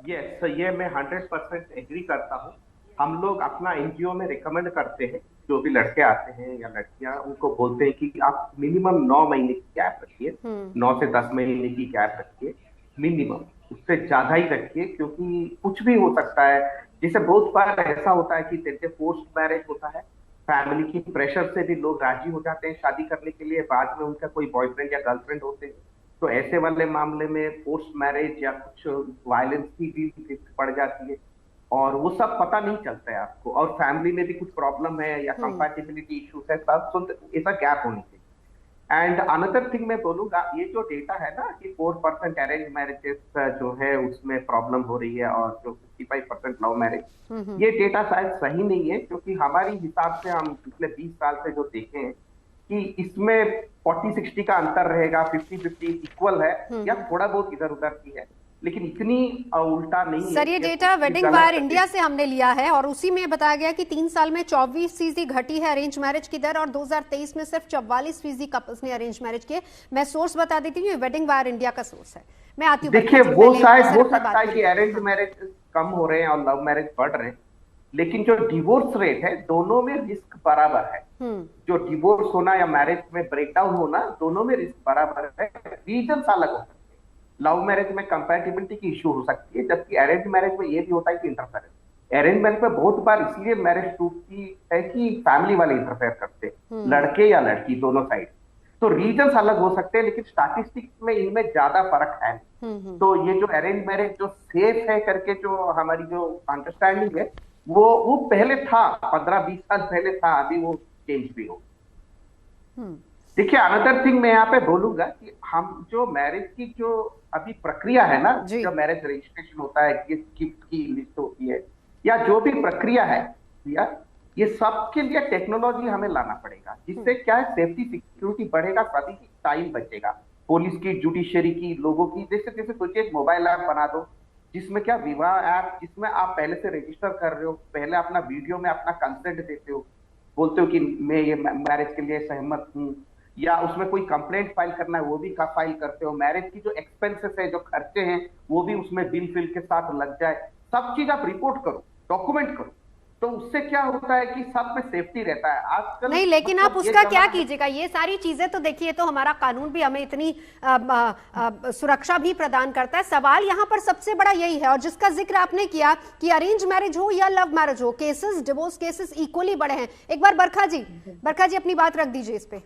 यस, ये मैं 100% एग्री करता हूँ। हम लोग अपना एनजीओ में रिकमेंड करते हैं, जो भी लड़के आते हैं या लड़कियां, उनको बोलते हैं कि आप मिनिमम 9 महीने की गैप रखिए, 9 से 10 महीने की गैप रखिए मिनिमम, उससे ज्यादा ही रखिए, क्योंकि कुछ भी हो सकता है। जैसे बहुत बार ऐसा होता है कि जैसे पोस्ट मैरिज होता है, फैमिली की प्रेशर से भी लोग राजी हो जाते हैं शादी करने के लिए, बाद में उनका कोई बॉयफ्रेंड या गर्लफ्रेंड होते हैं, तो ऐसे वाले मामले में पोस्ट मैरिज या कुछ वायलेंस की भी रिस्क बढ़ जाती है और वो सब पता नहीं चलता है आपको, और फैमिली में भी कुछ प्रॉब्लम है या कंपैटिबिलिटी इश्यूज है, सब तो ऐसा गैप होनी चाहिए। एंड अनदर थिंग मैं बोलूंगा, ये जो डेटा है ना कि 4% अरेंज मैरिजेस जो है उसमें प्रॉब्लम हो रही है और जो 55% लव मैरिज, ये डेटा शायद सही नहीं है, क्योंकि हमारी हिसाब से हम पिछले 20 साल से जो देखे हैं कि इसमें 40-60 का अंतर रहेगा, 50-50 इक्वल है या थोड़ा बहुत इधर उधर की है, लेकिन इतनी उल्टा नहीं है। सर, ये डेटा वेडिंग वायर इंडिया से हमने लिया है और उसी में बताया गया कि 3 साल में 24% घटी है अरेंज मैरिज की दर और 2023 में सिर्फ 44% कपल्स ने अरेंज मैरिज किए। मैं सोर्स बता देती हूँ, वेडिंग वायर इंडिया का सोर्स है। मैं आती हूँ, देखिए वो शायद हो सकता है कि अरेंज मैरिज कम हो रहे हैं और लव मैरिज बढ़ रहे हैं, लेकिन जो डिवोर्स रेट है दोनों में रिस्क बराबर है। जो डिवोर्स होना या मैरिज में ब्रेकडाउन होना, दोनों में रिस्क बराबर है। रीजन अलग हो सकते हैं। लव मैरिज में कंपैटिबिलिटी की इश्यू हो सकती है, जबकि अरेंज मैरिज में ये भी होता है कि इंटरफेरेंस। अरेंज मैरिज में बहुत बार इसलिए मैरिज टूटती है कि फैमिली वाले इंटरफेयर करते हैं, लड़के या लड़की दोनों साइड। तो रीजन अलग हो सकते हैं, लेकिन स्टैटिस्टिक्स में इनमें ज्यादा फर्क है। तो ये जो अरेंज मैरिज जो सेफ है करके जो हमारी जो अंडरस्टैंडिंग है, वो पहले था, 15-20 साल पहले था, अभी वो चेंज भी हो। देखिए अनदर थिंग मैं यहाँ पे बोलूंगा कि हम जो मैरिज की जो अभी प्रक्रिया है ना, जो मैरिज रजिस्ट्रेशन होता है, गिफ्ट की लिस्ट होती है या जो भी प्रक्रिया है, या ये सब के लिए टेक्नोलॉजी हमें लाना पड़ेगा, जिससे क्या है सेफ्टी सिक्योरिटी बढ़ेगा, सभी की टाइम बचेगा, पुलिस की, जुडिशरी की, लोगों की। जैसे जैसे सोचिए एक मोबाइल ऐप बना दो जिसमें क्या विवाह ऐप, जिसमें आप पहले से रजिस्टर कर रहे हो, पहले अपना वीडियो में अपना कंसेंट देते हो, बोलते हो कि मैं ये मैरिज के लिए सहमत हूँ, या उसमें कोई कंप्लेंट फाइल करना है वो भी का फाइल करते हो, मैरिज की जो एक्सपेंसेस है, जो खर्चे हैं, वो भी उसमें बिल फिल के साथ लग जाए, सब चीज आप रिपोर्ट करो, डॉक्यूमेंट करो, तो उससे क्या होता है कि सब में सेफ्टी रहता है आजकल। नहीं, लेकिन आप उसका क्या कीजिएगा, ये सारी चीजें तो देखिए, तो हमारा कानून भी हमें इतनी सुरक्षा भी प्रदान करता है। सवाल यहाँ पर सबसे बड़ा यही है, और जिसका जिक्र आपने किया कि अरेंज मैरिज हो या लव मैरिज हो, केसेस, डिवोर्स केसेस इक्वली बड़े हैं। एक बार बरखा जी अपनी बात रख दीजिए इस पे।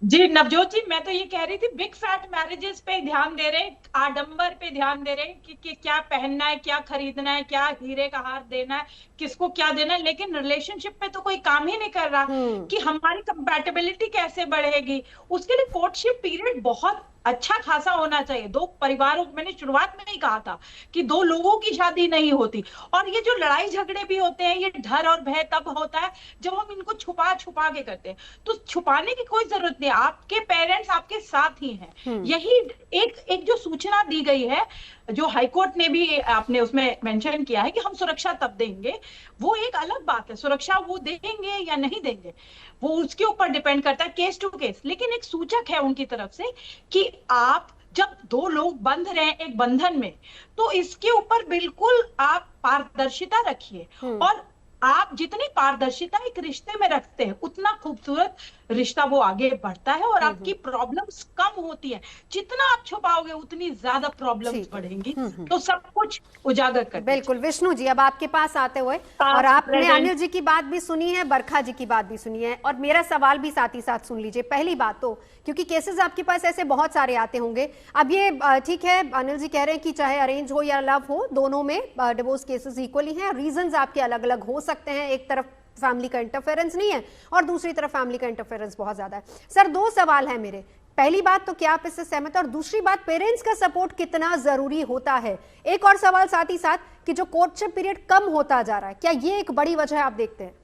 जी नवजोत जी, मैं तो ये कह रही थी, बिग फैट मैरिजेस पे ध्यान दे रहे हैं, आडंबर पे ध्यान दे रहे हैं कि क्या पहनना है, क्या खरीदना है, क्या हीरे का हार देना है, किसको क्या देना है, लेकिन रिलेशनशिप पे तो कोई काम ही नहीं कर रहा कि हमारी कंपैटिबिलिटी कैसे बढ़ेगी। उसके लिए कोर्टशिप पीरियड बहुत अच्छा खासा होना चाहिए। दो परिवारों, मैंने शुरुआत में ही कहा था कि दो लोगों की शादी नहीं होती, और ये जो लड़ाई झगड़े भी होते हैं, ये डर और भय तब होता है जब हम इनको छुपा के करते हैं। तो छुपाने की कोई जरूरत नहीं। नहीं, आपके पेरेंट्स आपके साथ ही हैं। यही एक जो सूचना दी गई है, जो हाईकोर्ट ने भी आपने उसमें मेंशन किया है कि हम सुरक्षा तब देंगे, वो एक अलग बात है। सुरक्षा वो देंगे या नहीं देंगे वो उसके ऊपर डिपेंड करता है, केस टू केस। लेकिन एक सूचक है उनकी तरफ से कि आप जब दो लोग बंध रहे हैं एक बंधन में, तो इसके ऊपर बिल्कुल आप पारदर्शिता रखिए। और आप जितनी पारदर्शिता एक रिश्ते में रखते हैं, उतना खूबसूरत रिश्ता वो आगे बढ़ता है और आपकी प्रॉब्लम्स कम होती है। जितना आप छुपाओगे उतनी ज्यादा प्रॉब्लम्स बढ़ेंगी। तो सब कुछ उजागर कर बिल्कुल। विष्णु जी, अब आपके पास आते हुए, और आपने अनिल जी की बात भी सुनी है, बरखा जी की बात भी सुनी है, और मेरा सवाल भी साथ ही साथ सुन लीजिए। पहली बात तो, क्योंकि केसेस आपके पास ऐसे बहुत सारे आते होंगे, अब ये ठीक है अनिल जी कह रहे हैं कि चाहे अरेंज हो या लव हो, दोनों में डिवोर्स केसेस इक्वली हैं, रीजंस आपके अलग अलग हो सकते हैं। एक तरफ फैमिली का इंटरफेरेंस नहीं है और दूसरी तरफ फैमिली का इंटरफेरेंस बहुत ज्यादा है। सर, दो सवाल है मेरे। पहली बात तो क्या आप इससे सहमत हैं, और दूसरी बात पेरेंट्स का सपोर्ट कितना जरूरी होता है। एक और सवाल साथ ही साथ कि जो कोर्टशिप पीरियड कम होता जा रहा है, क्या ये एक बड़ी वजह आप देखते हैं?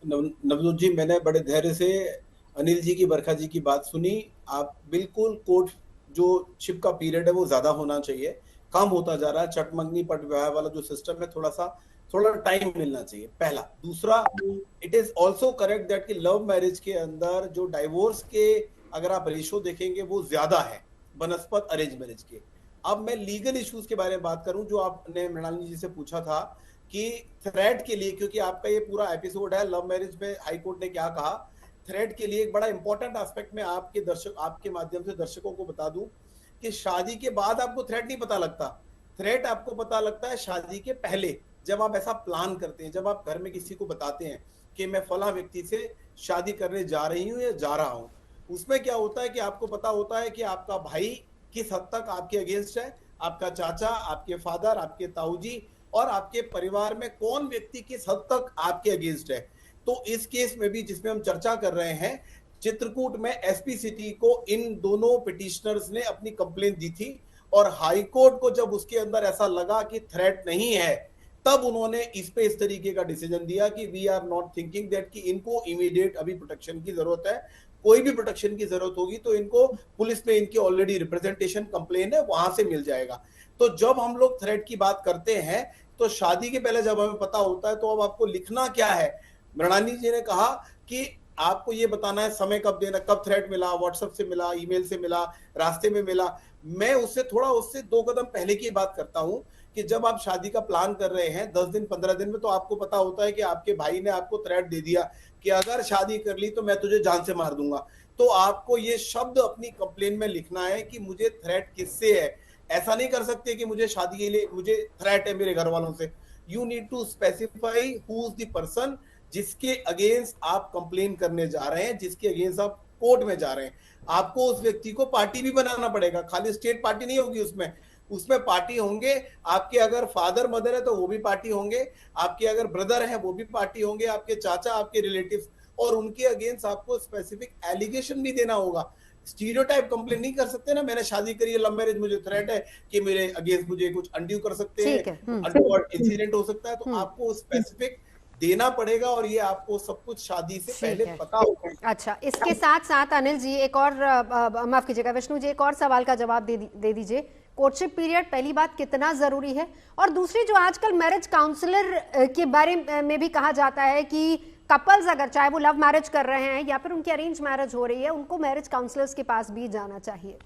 नवजोत जी, मैंने बड़े धैर्य से अनिल जी की, बरखा जी की बात सुनी। आप बिल्कुल, कोर्ट जो शिप का पीरियड है वो ज्यादा होना चाहिए, कम होता जा रहा है। चटमंगनी पट विवाह वाला जो सिस्टम है, थोड़ा टाइम मिलना चाहिए, पहला। दूसरा, it is also correct that कि लव मैरिज के अंदर जो डाइवोर्स के अगर आप रेशो देखेंगे वो ज्यादा है बनस्पत अरेंज मैरिज के। अब मैं लीगल इश्यूज के बारे में बात करूं, जो आपने मृणालिनी जी से पूछा था कि थ्रेड के लिए, क्योंकि आपका ये पूरा एपिसोड है लव मैरिज में हाईकोर्ट ने क्या कहा, थ्रेड के लिए एक बड़ा इंपॉर्टेंट एस्पेक्ट में आपके माध्यम से दर्शकों को बता दूं कि शादी के बाद आपको थ्रेड नहीं पता लगता। थ्रेड आपको पता लगता है शादी के पहले, जब आप ऐसा प्लान करते हैं, जब आप घर में किसी को बताते हैं कि मैं फला व्यक्ति से शादी करने जा रही हूं या जा रहा हूं। उसमें क्या होता है कि आपको पता होता है कि आपका भाई किस हद तक आपके अगेंस्ट है, आपका चाचा, आपके फादर, आपके ताऊजी, और आपके परिवार में कौन व्यक्ति किस हद तक आपके अगेंस्ट है। तो इस केस में भी जिसमें हम चर्चा कर रहे हैं, चित्रकूट में एसपी सिटी को इन दोनों पिटिशनर्स ने अपनी कंप्लेंट दी थी, और हाई कोर्ट को जब उसके अंदर ऐसा लगा कि थ्रेट नहीं है, तब उन्होंने इस पे इस तरीके का डिसीजन दिया कि we are not thinking that कि इनको इमीडिएट अभी प्रोटेक्शन की जरूरत है। कोई भी प्रोटेक्शन की जरूरत होगी तो इनको पुलिस में इनकी ऑलरेडी रिप्रेजेंटेशन कंप्लेन है, वहां से मिल जाएगा। तो जब हम लोग थ्रेट की बात करते हैं, तो शादी के पहले जब हमें पता होता है, तो अब आपको लिखना क्या है। मृणालिनी जी ने कहा कि आपको ये बताना है समय कब देना, कब थ्रेट मिला, व्हाट्सएप से मिला, ईमेल से मिला, रास्ते में मिला। मैं उससे 2 कदम पहले की बात करता हूं कि जब आप शादी का प्लान कर रहे हैं 10 दिन 15 दिन में, तो आपको पता होता है कि आपके भाई ने आपको थ्रेट दे दिया कि अगर शादी कर ली तो मैं तुझे जान से मार दूंगा। तो आपको ये शब्द अपनी कंप्लेन में लिखना है कि मुझे थ्रेट किससे है। ऐसा नहीं कर सकते कि मुझे शादी के लिए मुझे थ्रेट है मेरे घर वालों से। You need to specify who is the person जिसके अगेंस्ट आप कंप्लेन करने जा रहे हैं, जिसके अगेंस्ट आप कोर्ट में जा रहे हैं। आपको उस व्यक्ति को पार्टी भी बनाना पड़ेगा, खाली स्टेट पार्टी नहीं होगी उसमें पार्टी होंगे। आपके अगर फादर मदर है तो वो भी पार्टी होंगे, आपके अगर ब्रदर है वो भी पार्टी होंगे, आपके चाचा, आपके रिलेटिव्स, और उनके अगेंस्ट आपको स्पेसिफिक एलिगेशन भी देना होगा। स्टीरियोटाइप कंप्लेन नहीं कर सकते ना, मैंने शादी करी है, लव मैरिज, मुझे थ्रेट है कि मेरे अगेंस्ट मुझे कुछ अनड्यू कर सकते हैं, अनटोवर्ड इंसिडेंट हो सकता है। तो आपको स्पेसिफिक देना पड़ेगा, और ये आपको सब कुछ शादी से पहले पता होगा। अच्छा, इसके साथ साथ अनिल जी एक और माफ कीजिएगा विष्णु जी, एक और सवाल का जवाब दे दीजिए। कोर्टशिप पीरियड पहली बात कितना जरूरी है, और दूसरी जो आजकल मैरिज काउंसलर के बारे में भी कहा जाता है कि कपल्स अगर चाहे वो लव मैरिज कर रहे हैं या फिर उनकी अरेंज मैरिज हो रही है, उनको मैरिज काउंसलर्स के पास भी जाना चाहिए।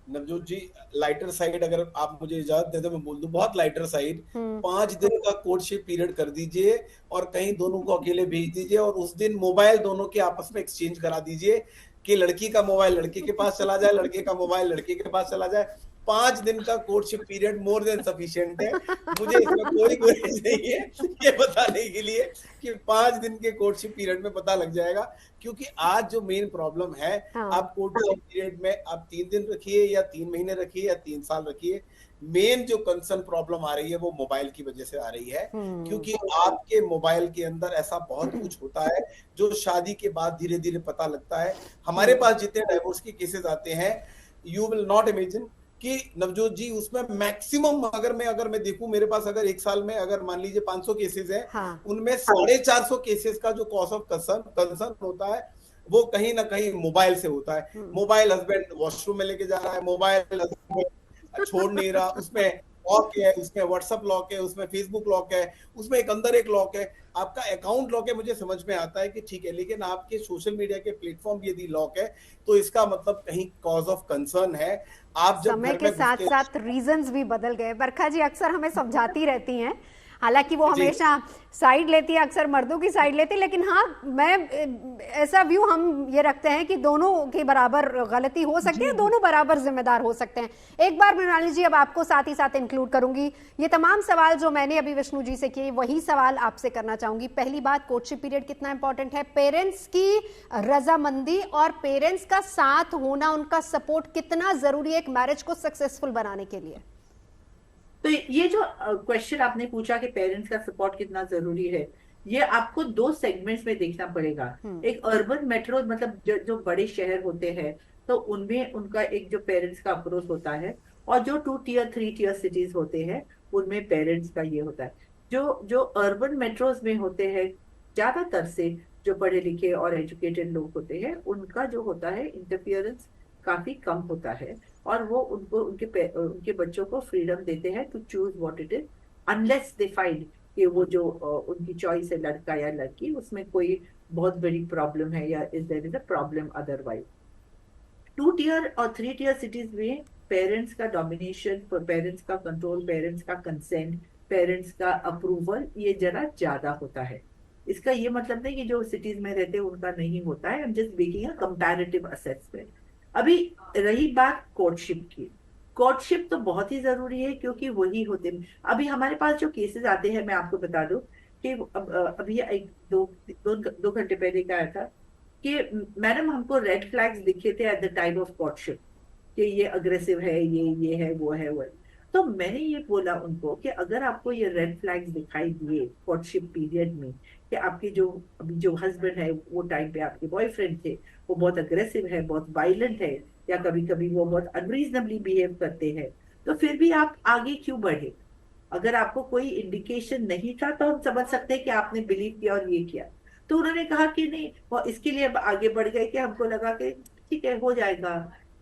नवजोत जी, लाइटर साइड अगर आप मुझे इजाजत दे तो मैं बोल दूं, बहुत लाइटर साइड 5 दिन का कोर्टशिप पीरियड कर दीजिए, और कहीं दोनों को अकेले भेज दीजिए, और उस दिन मोबाइल दोनों के आपस में एक्सचेंज करा दीजिए कि लड़की का मोबाइल लड़के के पास चला जाए, लड़के का मोबाइल लड़के के पास चला जाए। 5 दिन का courtship period more than sufficient है। मुझे इसमें कोई गुरेज नहीं है ये बताने के लिए कि 5 दिन के कोर्टशिप पीरियड में पता लग जाएगा, क्योंकि आज जो मेन प्रॉब्लम है, आप कोर्टशिप पीरियड में आप 3 दिन रखिए या 3 महीने रखिए या 3 साल रखिए, मेन जो कंसर्न प्रॉब्लम आ रही है वो मोबाइल की वजह से आ रही है। क्योंकि आपके मोबाइल के अंदर ऐसा बहुत कुछ होता है जो शादी के बाद धीरे धीरे पता लगता है। हमारे पास जितने डाइवोर्स के केसेस आते हैं, यू विल नॉट इमेजिन कि नवजोत जी, उसमें मैक्सिमम अगर मैं देखूं, मेरे पास अगर 1 साल में अगर मान लीजिए 500 केसेस हैं, उनमें 450 केसेस का जो कॉज ऑफ कंसर्न होता है वो कहीं ना कहीं मोबाइल से होता है। मोबाइल हस्बैंड वॉशरूम में लेके जा रहा है, मोबाइल हस्बैंड छोड़ नहीं रहा, उसमें लॉक है, उसमें व्हाट्सएप लॉक है, उसमें फेसबुक लॉक है, उसमें एक अंदर एक लॉक है, आपका अकाउंट लॉक है। मुझे समझ में आता है कि ठीक है, लेकिन आपके सोशल मीडिया के प्लेटफॉर्म यदि लॉक है तो इसका मतलब कहीं कॉज ऑफ कंसर्न है। आप जब समय के साथ साथ रीजंस भी बदल गए। बरखा जी अक्सर हमें समझाती रहती हैं, हालांकि वो हमेशा साइड लेती है, अक्सर मर्दों की साइड लेती है, लेकिन हाँ मैं ऐसा व्यू हम ये रखते हैं कि दोनों की बराबर गलती हो सकती है, दोनों बराबर जिम्मेदार हो सकते हैं। एक बार मृणाली जी अब आपको साथ ही साथ इंक्लूड करूंगी। ये तमाम सवाल जो मैंने अभी विष्णु जी से किए वही सवाल आपसे करना चाहूंगी। पहली बात, कोर्टशिप पीरियड कितना इंपॉर्टेंट है, पेरेंट्स की रजामंदी और पेरेंट्स का साथ होना, उनका सपोर्ट कितना जरूरी है एक मैरिज को सक्सेसफुल बनाने के लिए? तो ये जो क्वेश्चन आपने पूछा कि पेरेंट्स का सपोर्ट कितना जरूरी है, ये आपको दो सेगमेंट्स में देखना पड़ेगा। एक अर्बन मेट्रो, मतलब जो बड़े शहर होते हैं, तो उनमें उनका एक जो पेरेंट्स का अप्रोच होता है, और जो 2 टियर 3 टियर सिटीज होते हैं उनमें पेरेंट्स का ये होता है। जो जो अर्बन मेट्रोज में होते हैं, ज्यादातर से जो पढ़े लिखे और एजुकेटेड लोग होते हैं, उनका जो होता है इंटरफियरेंस काफी कम होता है, और वो उनको उनके बच्चों को फ्रीडम देते हैं to choose what it is, unless they find कि वो जो उनकी चॉइस है लड़का या लड़की, उसमें कोई बहुत बड़ी प्रॉब्लम है या is there is a problem otherwise. 2 tier और 3 टियर सिटीज में पेरेंट्स का डोमिनेशन, पेरेंट्स का कंट्रोल, पेरेंट्स का कंसेंट, पेरेंट्स का अप्रूवल ये जरा ज्यादा होता है। इसका ये मतलब नहीं कि जो सिटीज में रहते हैं उनका नहीं होता है, I am just making a comparative assessment. अभी रही बात कोर्टशिप की, कोर्टशिप तो बहुत ही जरूरी है, क्योंकि वही होते हैं। अभी हमारे पास जो केसेस आते हैं, मैं आपको बता दूं कि अभी एक दो घंटे पहले क्या आया था कि मैडम हमको रेड फ्लैग्स दिखे थे at the time of courtship, कि ये अग्रेसिव है, ये है, वो है, वो है। तो मैंने ये बोला उनको कि अगर आपको ये रेड फ्लैग्स दिखाई दिए कोर्टशिप पीरियड में, कि आपके जो अभी जो हस्बैंड है, वो टाइम पे आपके बॉयफ्रेंड थे, वो बहुत अग्रेसिव है, बहुत वायलेंट है, या कभी कभी वो बहुत अनरीजनेबली बिहेव करते हैं, तो फिर भी आप आगे क्यों बढ़े? अगर आपको कोई इंडिकेशन नहीं था तो हम समझ सकते हैं कि आपने बिलीव किया और ये किया। तो उन्होंने कहा कि नहीं, वो इसके लिए आगे बढ़ गए कि हमको लगा कि ठीक है, हो जाएगा,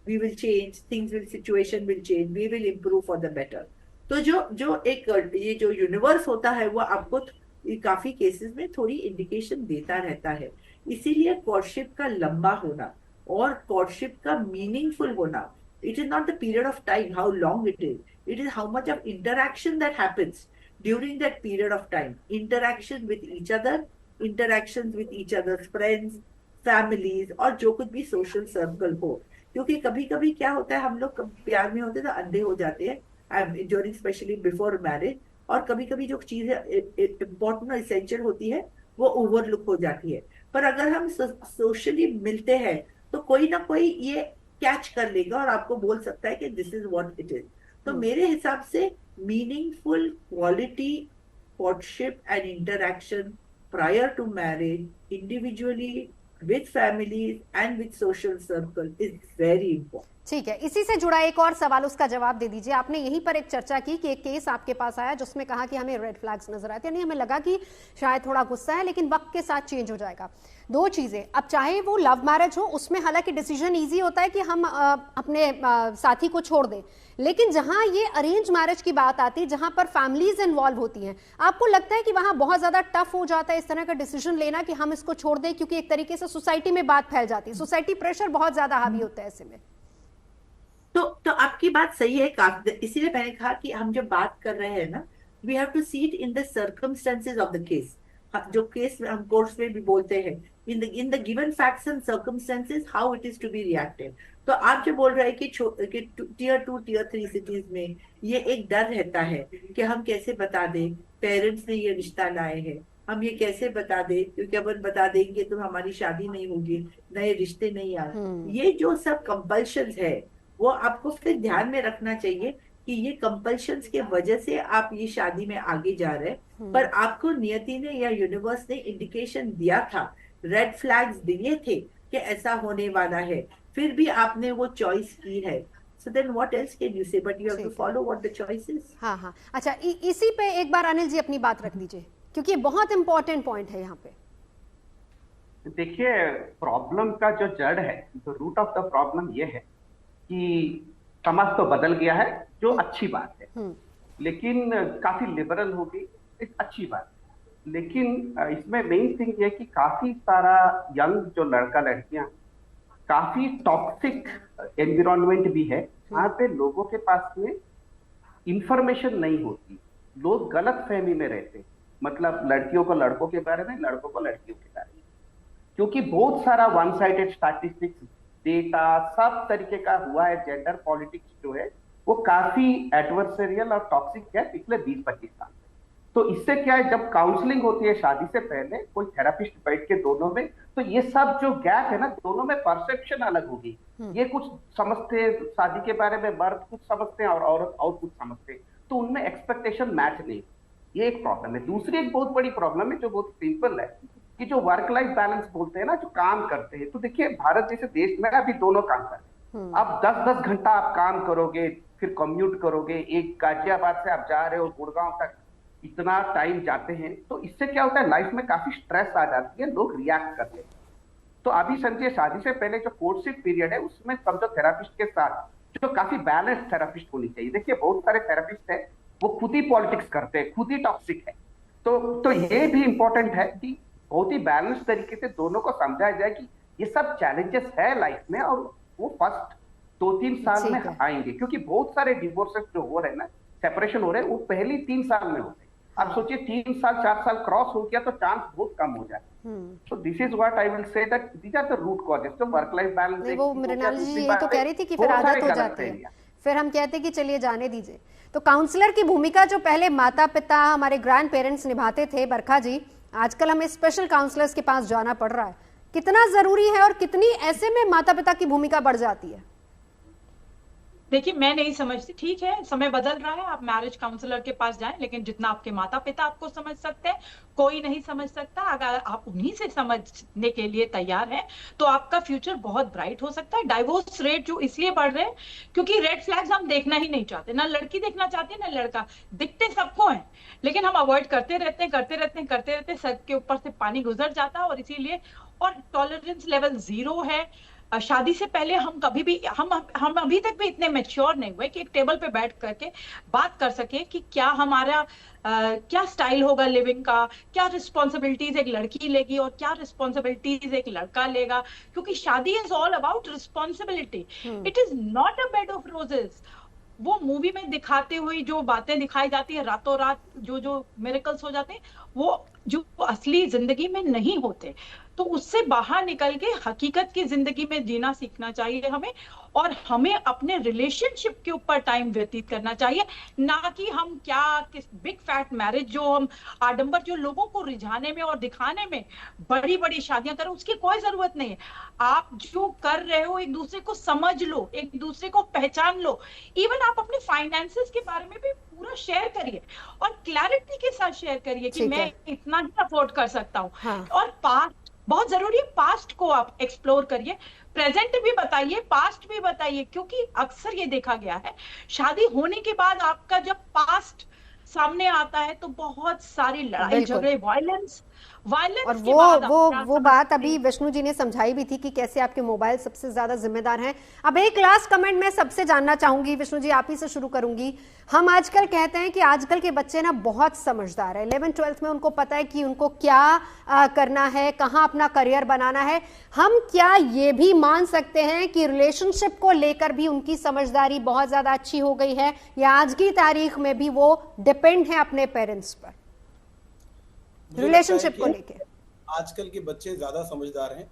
we will change, things will, situation will change, we will improve for the better. तो जो जो एक ये जो यूनिवर्स होता है वो आपको काफी केसेस में थोड़ी इंडिकेशन देता रहता है। इसीलिए कोर्टशिप का लंबा होना और कोर्टशिप का मीनिंगफुल होना, it is not the period of time how long it is, it is how much of interaction that happens during that period of time. Interaction with each other, interactions with each other's friends, families, और जो कुछ भी social circle हो। क्योंकि कभी कभी क्या होता है, हम लोग प्यार में होते हैं तो अंधे हो जाते हैं ड्यूरिंग, स्पेशली बिफोर मैरिज, और कभी कभी जो चीजें इम्पोर्टेंट और इसेंशियल होती है वो ओवरलुक हो जाती है। पर अगर हम सोशली मिलते हैं तो कोई ना कोई ये कैच कर लेगा और आपको बोल सकता है कि this is what it is. तो मेरे हिसाब से meaningful quality courtship and interaction prior to marriage, individually, with families and with social circle is very important. ठीक है, इसी से जुड़ा एक और सवाल, उसका जवाब दे दीजिए। आपने यहीं पर एक चर्चा की कि एक केस आपके पास आया जिसमें कहा कि हमें रेड फ्लैग्स नजर आए थे, नहीं हमें लगा कि शायद थोड़ा गुस्सा है, लेकिन वक्त के साथ चेंज हो जाएगा। दो चीजें, अब चाहे वो लव मैरिज हो, उसमें हालांकि डिसीजन इजी होता है कि हम अपने साथी को छोड़ दें, लेकिन जहां ये अरेंज मैरिज की बात आती है, जहां पर फैमिलीज इन्वॉल्व होती हैं, आपको लगता है कि वहां बहुत ज्यादा टफ हो जाता है इस तरह का डिसीजन लेना कि हम इसको छोड़ दें, क्योंकि एक तरीके से सोसाइटी में बात फैल जाती है, सोसाइटी प्रेशर बहुत ज्यादा हावी होता है ऐसे में? तो आपकी बात सही है, इसीलिए मैंने कहा कि हम जब बात कर रहे हैं ना, we have to see it in the circumstances of the case. जो केस हम कोर्ट्स में भी बोलते हैं, in the given facts and circumstances how it is to be reacted. तो आप जो बोल रहे हैं कि टियर 2 टियर 3 सिटीज में ये एक डर रहता है कि हम कैसे बता दें पेरेंट्स ने ये रिश्ता लाए हैं, हम ये कैसे बता दें, क्योंकि अपन बता देंगे तो हमारी शादी नहीं होगी, नए रिश्ते नहीं आए। ये जो सब कंपल्शंस है वो आपको फिर ध्यान में रखना चाहिए कि ये कंपल्शंस के वजह से आप ये शादी में आगे जा रहे हैं, पर आपको नियति ने या यूनिवर्स ने इंडिकेशन दिया था, रेड फ्लैग्स दिए थे कि ऐसा होने वाला है, फिर भी आपने वो चॉइस की है। So then what else can you say? But you have to follow what the choice is. हाँ, अच्छा, इसी पे एक बार अनिल जी अपनी बात रख दीजिए, क्योंकि ये बहुत इंपॉर्टेंट पॉइंट है यहाँ पे। देखिए, प्रॉब्लम का जो जड़ है, जो रूट ऑफ द प्रॉब्लम ये है कि समाज तो बदल गया है, जो अच्छी बात है, लेकिन काफी लिबरल हो गई, एक अच्छी बात है। लेकिन इसमें मेन थिंग ये है कि काफी सारा यंग जो लड़का लड़कियां, काफी टॉक्सिक एनवायरनमेंट भी है, जहाँ पे लोगों के पास में इंफॉर्मेशन नहीं होती, लोग गलत फहमी में रहते, मतलब लड़कियों को लड़कों के बारे में, लड़कों को लड़कियों के बारे में, क्योंकि बहुत सारा वन साइडेड स्टैटिस्टिक्स, डेटा, सब तरीके का हुआ है। जेंडर पॉलिटिक्स जो है वो काफी एडवर्सरियल और टॉक्सिक है पिछले 20-25 साल। तो इससे क्या है, जब काउंसलिंग होती है शादी से पहले, कोई थेरापिस्ट बैठ के दोनों में, तो ये सब जो गैप है ना, दोनों में परसेप्शन अलग होगी। ये कुछ समझते हैं शादी के बारे में, मर्द कुछ समझते हैं और औरत और कुछ समझते हैं, तो उनमें एक्सपेक्टेशन मैच नहीं। ये एक प्रॉब्लम है। दूसरी एक बहुत बड़ी प्रॉब्लम है जो बहुत सिंपल है, कि जो वर्क लाइफ बैलेंस बोलते हैं ना, जो काम करते हैं, तो देखिए भारत जैसे देश में अभी दोनों काम कर रहे हैं। आप 10-10 घंटा आप काम करोगे, फिर कम्यूट करोगे, एक गाजियाबाद से आप जा रहे हो गुड़गांव तक, इतना टाइम जाते हैं, तो इससे क्या होता है, लाइफ में काफी स्ट्रेस आ जाती है, लोग रिएक्ट करते हैं। तो अभी समझिए शादी से पहले जो कोर्टशिप पीरियड है, उसमें समझो थेरापिस्ट के साथ जो काफी बैलेंस थेरापिस्ट होनी चाहिए। देखिए बहुत सारे थेरापिस्ट है वो खुद ही पॉलिटिक्स करते हैं, खुद ही टॉक्सिक है। तो ये भी इंपॉर्टेंट है कि बहुत ही बैलेंस तरीके से दोनों को समझाया जाए कि ये सब चैलेंजेस है लाइफ में, और वो फर्स्ट 2-3 साल में आएंगे, क्योंकि बहुत सारे डिवोर्सेस जो हो रहे हैं ना, सेपरेशन हो रहे हैं, वो पहले 3 साल में होते हैं। आप सोचिए 3 साल 4 साल क्रॉस हो गया तो चांस बहुत कम हो जाए। So this is what I will say, that these are the root causes. तो वर्क लाइफ बैलेंस, वो मृणाली जी यही तो कह रही थी कि फिर आदत हो जाती है, फिर हम कहते हैं कि चलिए जाने दीजिए। तो काउंसलर की भूमिका जो पहले माता पिता, हमारे ग्रैंड पेरेंट्स निभाते थे, बरखा जी, आजकल हमें स्पेशल काउंसलर्स के पास जाना पड़ रहा है। कितना जरूरी है और कितनी ऐसे में माता पिता की भूमिका बढ़ जाती है? देखिए, मैं नहीं समझती, ठीक है समय बदल रहा है, आप मैरिज काउंसलर के पास जाएं, लेकिन जितना आपके माता पिता आपको समझ सकते हैं, कोई नहीं समझ सकता। अगर आप उन्हीं से समझने के लिए तैयार हैं तो आपका फ्यूचर बहुत ब्राइट हो सकता है। डाइवोर्स रेट जो इसलिए बढ़ रहे हैं क्योंकि रेड फ्लैग्स हम देखना ही नहीं चाहते, ना लड़की देखना चाहती है ना लड़का, दिखते सबको हैं, लेकिन हम अवॉइड करते रहते, सर के ऊपर से पानी गुजर जाता है। और इसीलिए, और टॉलरेंस लेवल 0 है। शादी से पहले हम कभी भी, हम अभी तक भी इतने मैच्योर नहीं हुए कि एक टेबल पे बैठ करके बात कर सके कि क्या हमारा क्या स्टाइल होगा लिविंग का, क्या रिस्पॉन्सिबिलिटीज एक लड़की लेगी और क्या रिस्पॉन्सिबिलिटीज एक लड़का लेगा, क्योंकि शादी is all about responsibility, it is not a bed of roses. वो मूवी में दिखाते हुए जो बातें दिखाई जाती है, रातों रात जो मिरेकल्स हो जाते हैं, वो जो असली जिंदगी में नहीं होते। तो उससे बाहर निकल के हकीकत की जिंदगी में जीना सीखना चाहिए हमें, और हमें अपने रिलेशनशिप के ऊपर टाइम व्यतीत करना चाहिए, ना कि हम क्या किस बिग फैट मैरिज, जो हम आडंबर, जो लोगों को रिझाने में और दिखाने में बड़ी बड़ी शादियां करें, उसकी कोई जरूरत नहीं है। आप जो कर रहे हो, एक दूसरे को समझ लो, एक दूसरे को पहचान लो। इवन आप अपने फाइनेंसेस के बारे में भी पूरा शेयर करिए, और क्लैरिटी के साथ शेयर करिए कि मैं इतना ही अफोर्ड कर सकता हूँ। हाँ। और पास्ट बहुत जरूरी है, पास्ट को आप एक्सप्लोर करिए, प्रेजेंट भी बताइए, पास्ट भी बताइए, क्योंकि अक्सर ये देखा गया है शादी होने के बाद आपका जब पास्ट सामने आता है तो बहुत सारी लड़ाई झगड़े, वायलेंस और वो बात अभी विष्णु जी ने समझाई भी थी कि कैसे आपके मोबाइल सबसे ज्यादा जिम्मेदार हैं। अब एक लास्ट कमेंट मैं सबसे जानना चाहूंगी, विष्णु जी आप ही से शुरू करूंगी। हम आजकल कहते हैं कि आजकल के बच्चे ना बहुत समझदार है, 11th-12th में उनको पता है कि उनको क्या करना है, कहाँ अपना करियर बनाना है। हम क्या ये भी मान सकते हैं कि रिलेशनशिप को लेकर भी उनकी समझदारी बहुत ज्यादा अच्छी हो गई है, या आज की तारीख में भी वो डिपेंड है अपने पेरेंट्स पर रिलेशनशिप को लेके? आजकल के बच्चे ज्यादा समझदार हैं,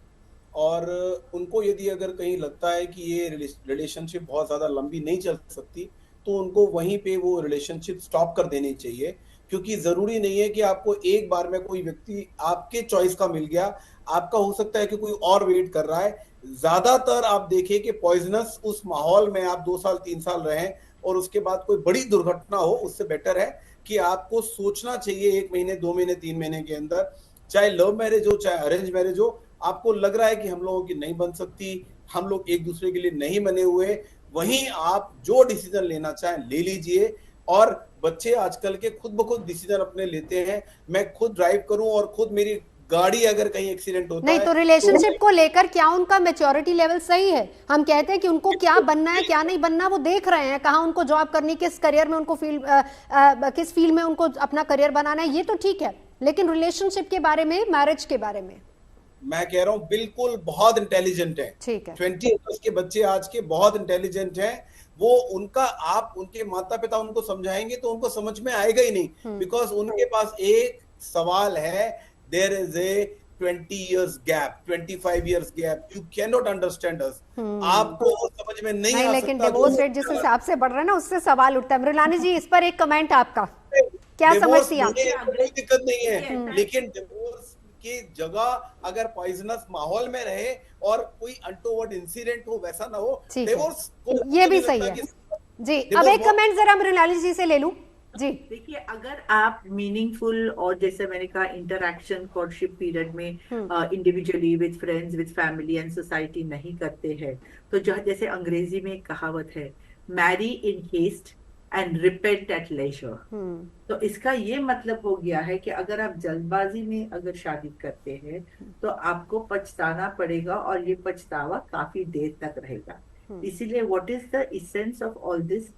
और उनको यदि अगर कहीं लगता है कि ये रिलेशनशिप बहुत ज्यादा लंबी नहीं चल सकती, तो उनको वहीं पे वो रिलेशनशिप स्टॉप कर देनी चाहिए। क्योंकि जरूरी नहीं है कि आपको एक बार में कोई व्यक्ति आपके चॉइस का मिल गया, आपका हो सकता है कि कोई और वेट कर रहा है। ज्यादातर आप देखें कि पॉइजनस उस माहौल में आप 2 साल 3 साल रहें और उसके बाद कोई बड़ी दुर्घटना हो, उससे बेटर है कि आपको सोचना चाहिए 1 महीने 2 महीने 3 महीने के अंदर, चाहे लव मैरिज हो चाहे अरेंज मैरिज हो, आपको लग रहा है कि हम लोगों की नहीं बन सकती, हम लोग एक दूसरे के लिए नहीं बने हुए, वहीं आप जो डिसीजन लेना चाहें ले लीजिए। और बच्चे आजकल के खुद ब खुद डिसीजन अपने लेते हैं। मैं खुद ड्राइव करूं और खुद मेरी गाड़ी अगर कहीं एक्सीडेंट होता नहीं है तो रिलेशनशिप को लेकर क्या उनका मैच्योरिटी लेवल सही है? हम कहते हैं कि उनको क्या बनना है क्या नहीं बनना वो देख रहे हैं, कहाँ उनको जॉब करनी, किस करियर में उनको किस फील्ड में उनको अपना करियर बनाना है, ये तो ठीक है, लेकिन रिलेशनशिप के बारे में, मैरिज के बारे में मैं कह रहा हूँ बिल्कुल बहुत इंटेलिजेंट है। ठीक है। 20 ईयर्स के बच्चे आज के बहुत इंटेलिजेंट हैं। वो उनका आप उनके माता पिता उनको समझाएंगे तो उनको समझ में आएगा ही नहीं, बिकॉज उनके पास एक सवाल है, there is a 20 years gap, 25 years gap, you cannot understand us। आपको वो समझ में नहीं आ लेकिन सकता। डिवोर्स रेट जिस हिसाब से बढ़ रहा है ना, उससे सवाल उठता है। मृणाली जी, इस पर एक कमेंट आपका, क्या समझती हैं आप? कोई दिक्कत नहीं है, लेकिन डिवोर्स की जगह अगर पॉइजनस माहौल में रहे और कोई अनटोवर्ड इंसिडेंट हो, वैसा ना हो, डिवोर्स ये भी सही है जी। अब एक कमेंट जरा मृणाली जी से ले लूं जी। देखिए, अगर आप मीनिंगफुल और जैसे मैंने कहा इंटरैक्शन कोर्टशिप पीरियड में individually with friends with family and society नहीं करते हैं, तो जो जैसे अंग्रेजी में एक कहावत है, marry in haste and repent at leisure. तो इसका ये मतलब हो गया है कि अगर आप जल्दबाजी में अगर शादी करते हैं तो आपको पछताना पड़ेगा, और ये पछतावा काफी देर तक रहेगा। इसीलिए what is the essence of all this.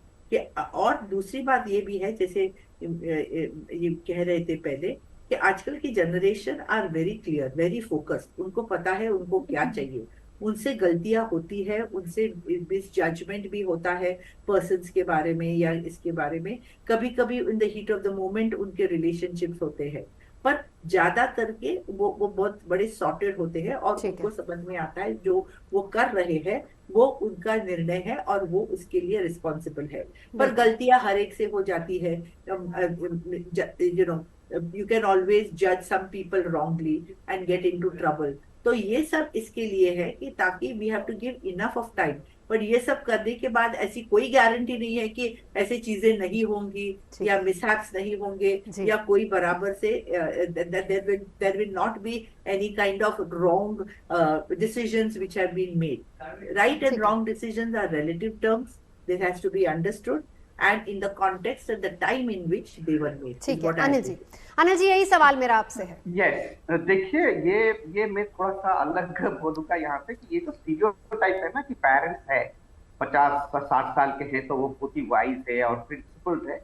और दूसरी बात ये भी है, जैसे ये कह रहे थे पहले, कि आजकल की generation are very clear, very focused. उनको पता है उनको क्या चाहिए। उनसे गलतियां होती है, उनसे मिस जजमेंट भी होता है पर्सन्स के बारे में या इसके बारे में। कभी कभी in the heat of the moment उनके रिलेशनशिप्स होते हैं, पर ज्यादा करके वो बहुत बड़े सॉर्टेड होते हैं और उनको समझ में आता है जो वो कर रहे हैं वो उनका निर्णय है और वो उसके लिए रिस्पॉन्सिबल है। पर गलतियां हर एक से हो जाती है। You know, you can always जज some people wrongly and get into trouble. तो ये सब इसके लिए है कि ताकि we have to give enough of time. पर ये सब करने के बाद ऐसी कोई गारंटी नहीं है कि ऐसी चीजें नहीं होंगी या मिसहैप्स नहीं होंगे या कोई बराबर से there will not be any kind of wrong decisions which have been made. Right and wrong decisions are relative terms. This has to be understood and in the context and the time in which they were made. ठीक है अनिल जी यही सवाल मेरा आपसे है। यस, देखिए ये मैं थोड़ा सा अलग बोलूंगा यहाँ पे कि ये जो स्टीरियोटाइप है ना कि पेरेंट्स है 50-60 साल के हैं तो वो बहुत ही वाइज है और प्रिंसिपल्ड है,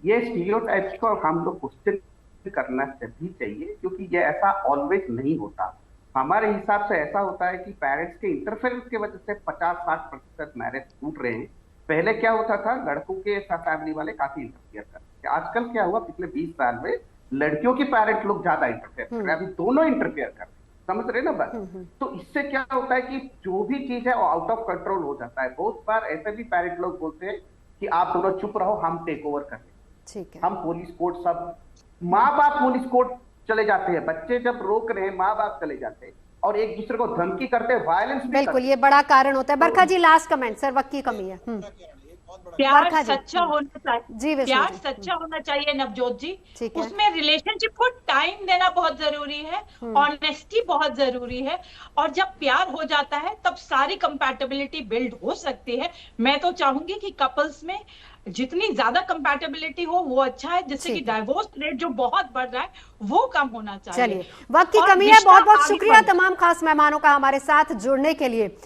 ये स्टीरियोटाइप्स को हम लोग क्वेश्चन करना भी चाहिए, क्योंकि ये ऐसा ऑलवेज नहीं होता। हमारे हिसाब से ऐसा होता है कि पेरेंट्स के इंटरफेरेंस की वजह से 50-60% मैरिज टूट रहे हैं। पहले क्या होता था, लड़कों के फैमिली वाले काफी इंटरफेयर करते थे। आजकल क्या हुआ, पिछले 20 साल में लड़कियों के पेरेंट्स लोग ज्यादा इंटरफेयर कर रहे हैं, अभी दोनों इंटरफेयर कर रहे हैं, समझ रहे ना बात। तो इससे क्या होता है कि जो भी चीज है वो आउट ऑफ कंट्रोल हो जाता है। बहुत बार ऐसे भी पेरेंट लोग बोलते हैं कि आप दोनों चुप रहो, हम टेक ओवर कर लें, हम पुलिस कोर्ट, सब माँ बाप पुलिस कोर्ट चले जाते हैं, बच्चे जब रोक रहे हैं माँ बाप चले जाते हैं और एक दूसरे को धमकी करते हैं, वायलेंस। बिल्कुल, ये बड़ा कारण होता है। बरखा जी लास्ट कमेंट, सर वक्त की कमी है। प्यार सच्चा होना चाहिए जी, प्यार सच्चा होना चाहिए नवजोत जी। उसमें रिलेशनशिप को टाइम देना बहुत जरूरी है, ऑनेस्टी बहुत जरूरी है, और जब प्यार हो जाता है तब सारी कंपैटिबिलिटी बिल्ड हो सकती है। मैं तो चाहूंगी कि कपल्स में जितनी ज्यादा कंपैटिबिलिटी हो वो अच्छा है, जिससे कि डाइवोर्स रेट जो बहुत बढ़ रहा है वो कम होना चाहिए। चलिए, वक्त की कमी है। बहुत बहुत शुक्रिया तमाम खास मेहमानों का हमारे साथ जुड़ने के लिए।